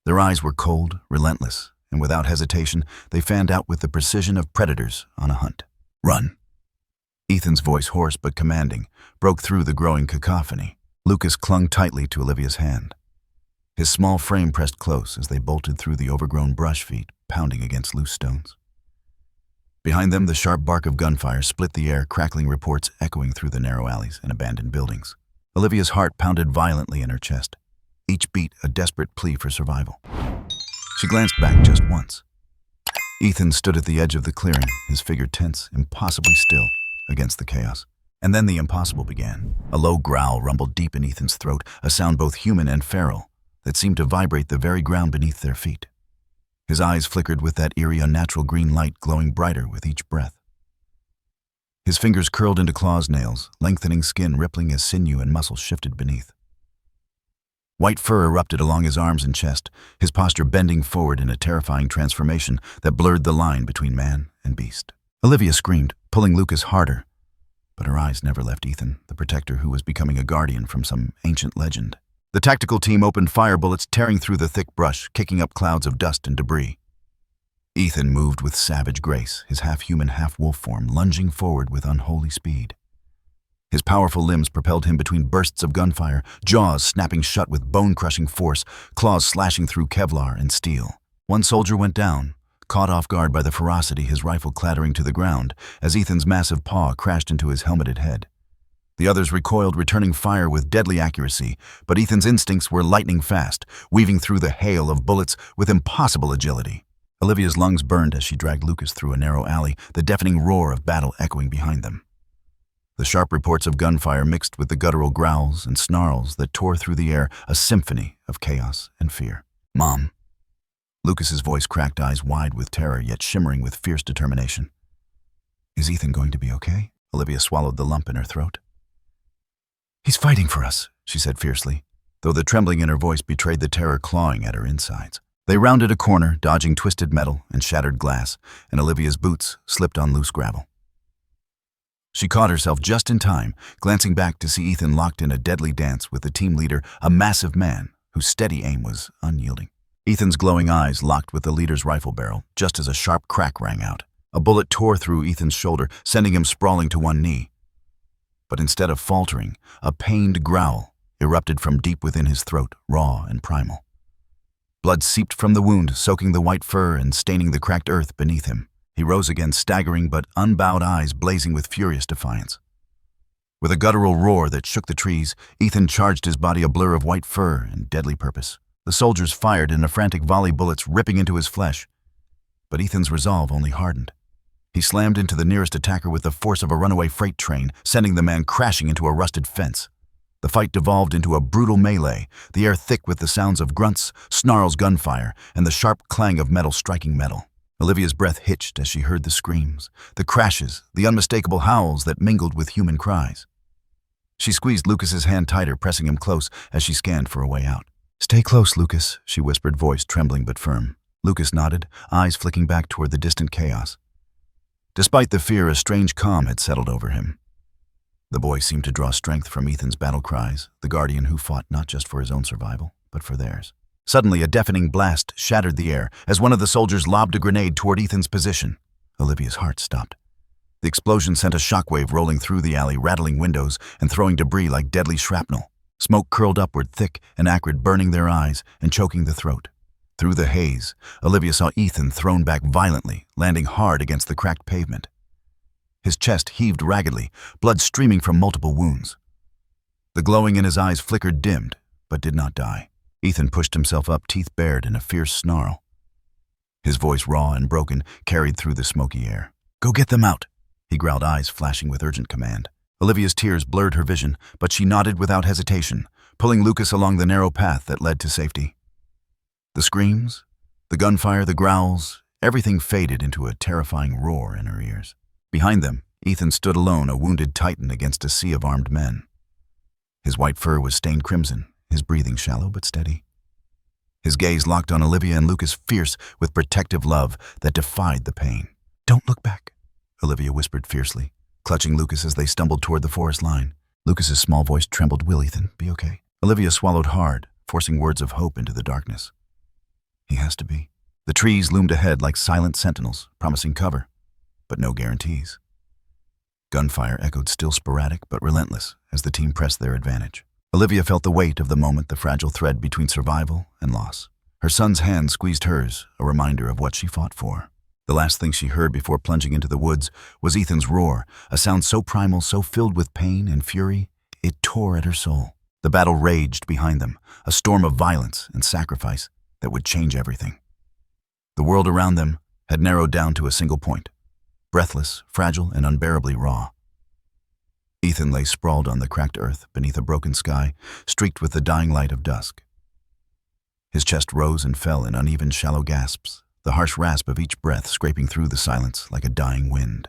Their eyes were cold, relentless, and without hesitation, they fanned out with the precision of predators on a hunt. "Run!" Ethan's voice, hoarse but commanding, broke through the growing cacophony. Lucas clung tightly to Olivia's hand. His small frame pressed close as they bolted through the overgrown brush feet, pounding against loose stones. Behind them, the sharp bark of gunfire split the air, crackling reports echoing through the narrow alleys and abandoned buildings. Olivia's heart pounded violently in her chest, each beat a desperate plea for survival. She glanced back just once. Ethan stood at the edge of the clearing, his figure tense, impossibly still against the chaos. And then the impossible began. A low growl rumbled deep in Ethan's throat, a sound both human and feral that seemed to vibrate the very ground beneath their feet. His eyes flickered with that eerie, unnatural green light, glowing brighter with each breath. His fingers curled into claws nails, lengthening skin rippling as sinew and muscle shifted beneath. White fur erupted along his arms and chest, his posture bending forward in a terrifying transformation that blurred the line between man and beast. Olivia screamed, pulling Lucas harder, but her eyes never left Ethan, the protector who was becoming a guardian from some ancient legend. The tactical team opened fire bullets tearing through the thick brush, kicking up clouds of dust and debris. Ethan moved with savage grace, his half-human, half-wolf form lunging forward with unholy speed. His powerful limbs propelled him between bursts of gunfire, jaws snapping shut with bone-crushing force, claws slashing through Kevlar and steel. One soldier went down, caught off guard by the ferocity, his rifle clattering to the ground as Ethan's massive paw crashed into his helmeted head. The others recoiled, returning fire with deadly accuracy, but Ethan's instincts were lightning fast, weaving through the hail of bullets with impossible agility. Olivia's lungs burned as she dragged Lucas through a narrow alley, the deafening roar of battle echoing behind them. The sharp reports of gunfire mixed with the guttural growls and snarls that tore through the air, a symphony of chaos and fear. "Mom." Lucas's voice cracked, eyes wide with terror, yet shimmering with fierce determination. "Is Ethan going to be okay?" Olivia swallowed the lump in her throat. "He's fighting for us," she said fiercely, though the trembling in her voice betrayed the terror clawing at her insides. They rounded a corner, dodging twisted metal and shattered glass, and Olivia's boots slipped on loose gravel. She caught herself just in time, glancing back to see Ethan locked in a deadly dance with the team leader, a massive man whose steady aim was unyielding. Ethan's glowing eyes locked with the leader's rifle barrel, just as a sharp crack rang out. A bullet tore through Ethan's shoulder, sending him sprawling to one knee. But instead of faltering, a pained growl erupted from deep within his throat, raw and primal. Blood seeped from the wound, soaking the white fur and staining the cracked earth beneath him. He rose again, staggering but unbowed eyes blazing with furious defiance. With a guttural roar that shook the trees, Ethan charged his body, a blur of white fur and deadly purpose. The soldiers fired in a frantic volley, bullets ripping into his flesh. But Ethan's resolve only hardened. He slammed into the nearest attacker with the force of a runaway freight train, sending the man crashing into a rusted fence. The fight devolved into a brutal melee, the air thick with the sounds of grunts, snarls, gunfire, and the sharp clang of metal striking metal. Olivia's breath hitched as she heard the screams, the crashes, the unmistakable howls that mingled with human cries. She squeezed Lucas's hand tighter, pressing him close as she scanned for a way out. "Stay close, Lucas," she whispered, voice trembling but firm. Lucas nodded, eyes flicking back toward the distant chaos. Despite the fear, a strange calm had settled over him. The boy seemed to draw strength from Ethan's battle cries, the guardian who fought not just for his own survival, but for theirs. Suddenly, a deafening blast shattered the air as one of the soldiers lobbed a grenade toward Ethan's position. Olivia's heart stopped. The explosion sent a shockwave rolling through the alley, rattling windows and throwing debris like deadly shrapnel. Smoke curled upward, thick and acrid, burning their eyes and choking the throat. Through the haze, Olivia saw Ethan thrown back violently, landing hard against the cracked pavement. His chest heaved raggedly, blood streaming from multiple wounds. The glowing in his eyes flickered, dimmed, but did not die. Ethan pushed himself up, teeth bared in a fierce snarl. His voice, raw and broken, carried through the smoky air. "Go get them out," he growled, eyes flashing with urgent command. Olivia's tears blurred her vision, but she nodded without hesitation, pulling Lucas along the narrow path that led to safety. The screams, the gunfire, the growls, everything faded into a terrifying roar in her ears. Behind them, Ethan stood alone, a wounded titan against a sea of armed men. His white fur was stained crimson, his breathing shallow but steady. His gaze locked on Olivia and Lucas, fierce with protective love that defied the pain. "Don't look back," Olivia whispered fiercely, clutching Lucas as they stumbled toward the forest line. Lucas's small voice trembled. "Will Ethan be okay?" Olivia swallowed hard, forcing words of hope into the darkness. "He has to be." The trees loomed ahead like silent sentinels, promising cover, but no guarantees. Gunfire echoed, still sporadic but relentless, as the team pressed their advantage. Olivia felt the weight of the moment, the fragile thread between survival and loss. Her son's hand squeezed hers, a reminder of what she fought for. The last thing she heard before plunging into the woods was Ethan's roar, a sound so primal, so filled with pain and fury, it tore at her soul. The battle raged behind them, a storm of violence and sacrifice that would change everything. The world around them had narrowed down to a single point, breathless, fragile, and unbearably raw. Ethan lay sprawled on the cracked earth beneath a broken sky, streaked with the dying light of dusk. His chest rose and fell in uneven, shallow gasps, the harsh rasp of each breath scraping through the silence like a dying wind.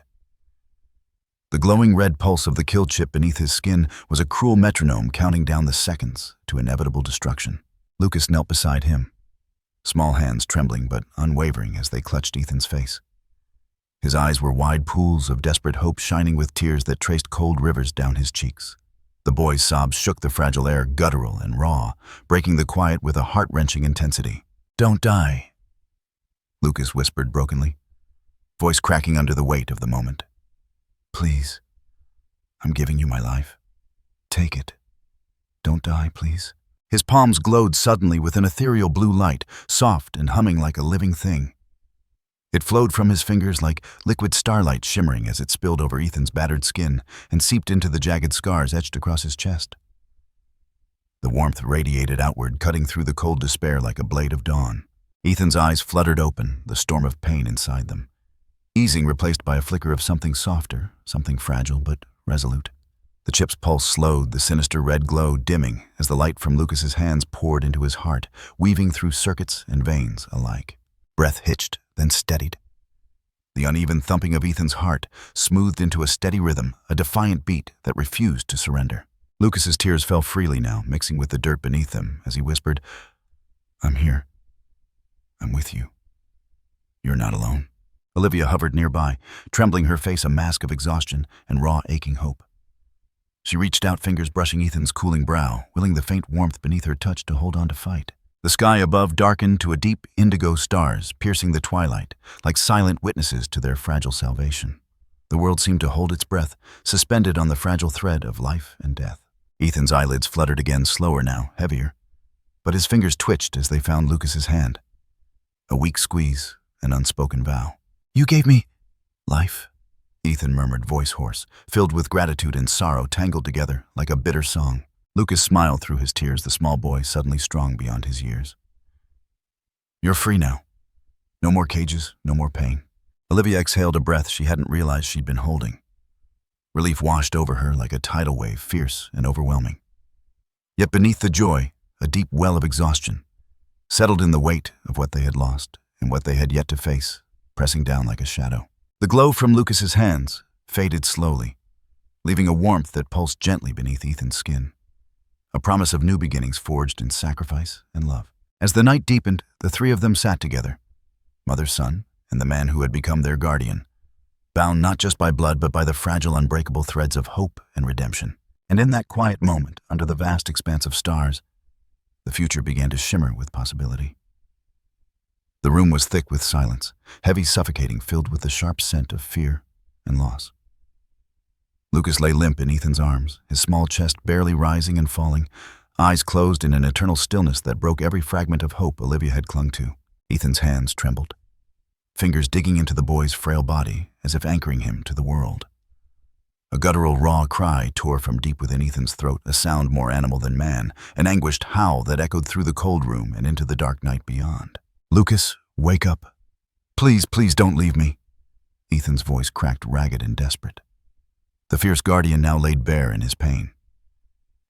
The glowing red pulse of the kill chip beneath his skin was a cruel metronome counting down the seconds to inevitable destruction. Lucas knelt beside him, small hands trembling but unwavering as they clutched Ethan's face. His eyes were wide pools of desperate hope, shining with tears that traced cold rivers down his cheeks. The boy's sobs shook the fragile air, guttural and raw, breaking the quiet with a heart-wrenching intensity. "Don't die," Lucas whispered brokenly, voice cracking under the weight of the moment. "Please, I'm giving you my life. Take it. Don't die, please." His palms glowed suddenly with an ethereal blue light, soft and humming like a living thing. It flowed from his fingers like liquid starlight, shimmering as it spilled over Ethan's battered skin and seeped into the jagged scars etched across his chest. The warmth radiated outward, cutting through the cold despair like a blade of dawn. Ethan's eyes fluttered open, the storm of pain inside them, easing, replaced by a flicker of something softer, something fragile but resolute. The chip's pulse slowed, the sinister red glow dimming as the light from Lucas's hands poured into his heart, weaving through circuits and veins alike. Breath hitched, then steadied. The uneven thumping of Ethan's heart smoothed into a steady rhythm, a defiant beat that refused to surrender. Lucas's tears fell freely now, mixing with the dirt beneath them, as he whispered, "I'm here. I'm with you. You're not alone." Olivia hovered nearby, trembling, her face a mask of exhaustion and raw, aching hope. She reached out, fingers brushing Ethan's cooling brow, willing the faint warmth beneath her touch to hold on to fight. The sky above darkened to a deep indigo, stars piercing the twilight, like silent witnesses to their fragile salvation. The world seemed to hold its breath, suspended on the fragile thread of life and death. Ethan's eyelids fluttered again, slower now, heavier, but his fingers twitched as they found Lucas's hand. A weak squeeze, an unspoken vow. "You gave me life," Ethan murmured, voice hoarse, filled with gratitude and sorrow tangled together like a bitter song. Lucas smiled through his tears, the small boy suddenly strong beyond his years. "You're free now. No more cages, no more pain." Olivia exhaled a breath she hadn't realized she'd been holding. Relief washed over her like a tidal wave, fierce and overwhelming. Yet beneath the joy, a deep well of exhaustion, settled in the weight of what they had lost and what they had yet to face, pressing down like a shadow. The glow from Lucas's hands faded slowly, leaving a warmth that pulsed gently beneath Ethan's skin. A promise of new beginnings forged in sacrifice and love. As the night deepened, the three of them sat together, mother, son, and the man who had become their guardian, bound not just by blood but by the fragile, unbreakable threads of hope and redemption. And in that quiet moment, under the vast expanse of stars, the future began to shimmer with possibility. The room was thick with silence, heavy, suffocating, filled with the sharp scent of fear and loss. Lucas lay limp in Ethan's arms, his small chest barely rising and falling, eyes closed in an eternal stillness that broke every fragment of hope Olivia had clung to. Ethan's hands trembled, fingers digging into the boy's frail body as if anchoring him to the world. A guttural, raw cry tore from deep within Ethan's throat, a sound more animal than man, an anguished howl that echoed through the cold room and into the dark night beyond. "Lucas, wake up. Please, please don't leave me." Ethan's voice cracked, ragged and desperate. The fierce guardian now laid bare in his pain.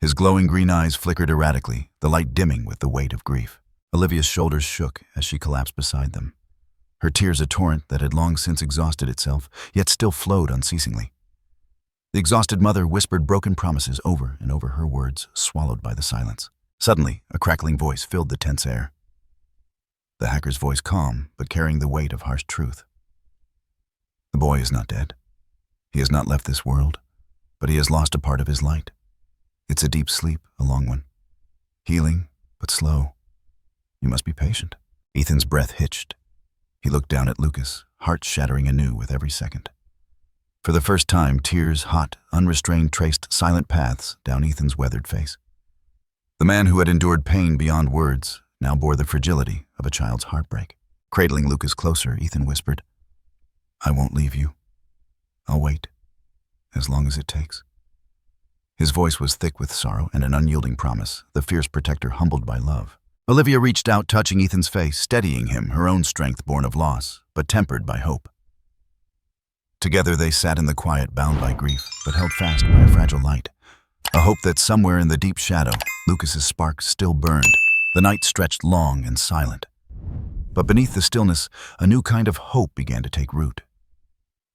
His glowing green eyes flickered erratically, the light dimming with the weight of grief. Olivia's shoulders shook as she collapsed beside them, her tears a torrent that had long since exhausted itself, yet still flowed unceasingly. The exhausted mother whispered broken promises over and over, her words swallowed by the silence. Suddenly, a crackling voice filled the tense air. The hacker's voice, calm, but carrying the weight of harsh truth. "The boy is not dead. He has not left this world, but he has lost a part of his light. It's a deep sleep, a long one. Healing, but slow. You must be patient." Ethan's breath hitched. He looked down at Lucas, heart shattering anew with every second. For the first time, tears, hot, unrestrained, traced silent paths down Ethan's weathered face. The man who had endured pain beyond words now bore the fragility of a child's heartbreak. Cradling Lucas closer, Ethan whispered, "I won't leave you. I'll wait, as long as it takes." His voice was thick with sorrow and an unyielding promise, the fierce protector humbled by love. Olivia reached out, touching Ethan's face, steadying him, her own strength born of loss, but tempered by hope. Together they sat in the quiet, bound by grief, but held fast by a fragile light. A hope that somewhere in the deep shadow, Lucas's spark still burned. The night stretched long and silent. But beneath the stillness, a new kind of hope began to take root.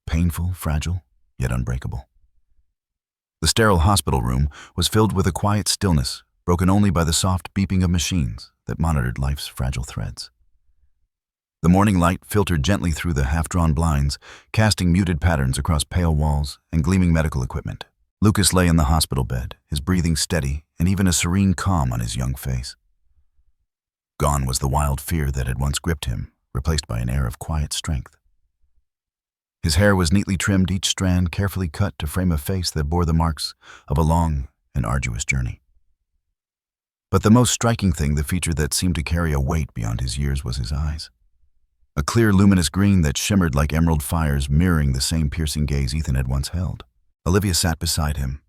Painful, fragile, yet unbreakable. The sterile hospital room was filled with a quiet stillness, broken only by the soft beeping of machines that monitored life's fragile threads. The morning light filtered gently through the half-drawn blinds, casting muted patterns across pale walls and gleaming medical equipment. Lucas lay in the hospital bed, his breathing steady and even a serene calm on his young face. Gone was the wild fear that had once gripped him, replaced by an air of quiet strength. His hair was neatly trimmed, each strand carefully cut to frame a face that bore the marks of a long and arduous journey. But the most striking thing, the feature that seemed to carry a weight beyond his years, was his eyes. A clear, luminous green that shimmered like emerald fires, mirroring the same piercing gaze Ethan had once held. Olivia sat beside him,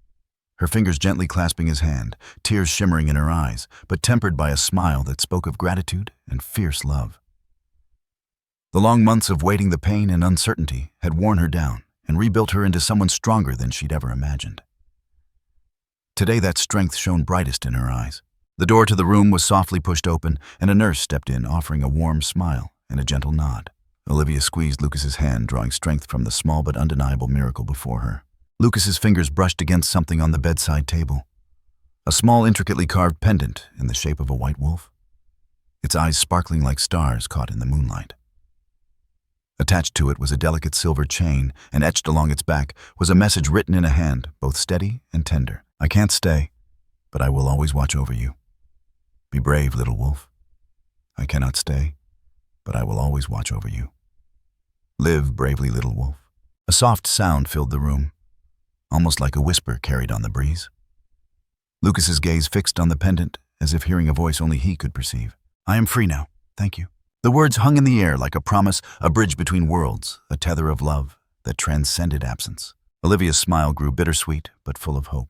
her fingers gently clasping his hand, tears shimmering in her eyes, but tempered by a smile that spoke of gratitude and fierce love. The long months of waiting, the pain and uncertainty, had worn her down and rebuilt her into someone stronger than she'd ever imagined. Today that strength shone brightest in her eyes. The door to the room was softly pushed open, and a nurse stepped in, offering a warm smile and a gentle nod. Olivia squeezed Lucas's hand, drawing strength from the small but undeniable miracle before her. Lucas's fingers brushed against something on the bedside table. A small, intricately carved pendant in the shape of a white wolf, its eyes sparkling like stars caught in the moonlight. Attached to it was a delicate silver chain, and etched along its back was a message written in a hand, both steady and tender. "I can't stay, but I will always watch over you. Be brave, little wolf. I cannot stay, but I will always watch over you. Live bravely, little wolf." A soft sound filled the room, almost like a whisper carried on the breeze. Lucas's gaze fixed on the pendant, as if hearing a voice only he could perceive. "I am free now, thank you." The words hung in the air like a promise, a bridge between worlds, a tether of love that transcended absence. Olivia's smile grew bittersweet, but full of hope.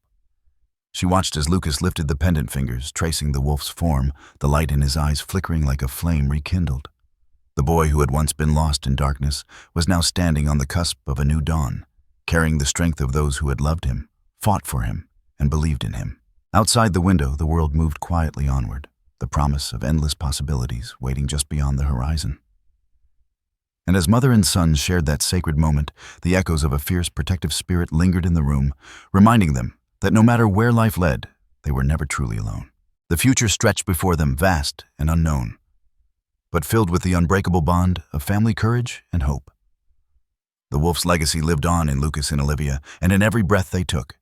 She watched as Lucas lifted the pendant fingers, tracing the wolf's form, the light in his eyes flickering like a flame rekindled. The boy who had once been lost in darkness was now standing on the cusp of a new dawn, carrying the strength of those who had loved him, fought for him, and believed in him. Outside the window, the world moved quietly onward, the promise of endless possibilities waiting just beyond the horizon. And as mother and son shared that sacred moment, the echoes of a fierce protective spirit lingered in the room, reminding them that no matter where life led, they were never truly alone. The future stretched before them, vast and unknown, but filled with the unbreakable bond of family courage and hope. The wolf's legacy lived on in Lucas and Olivia, and in every breath they took,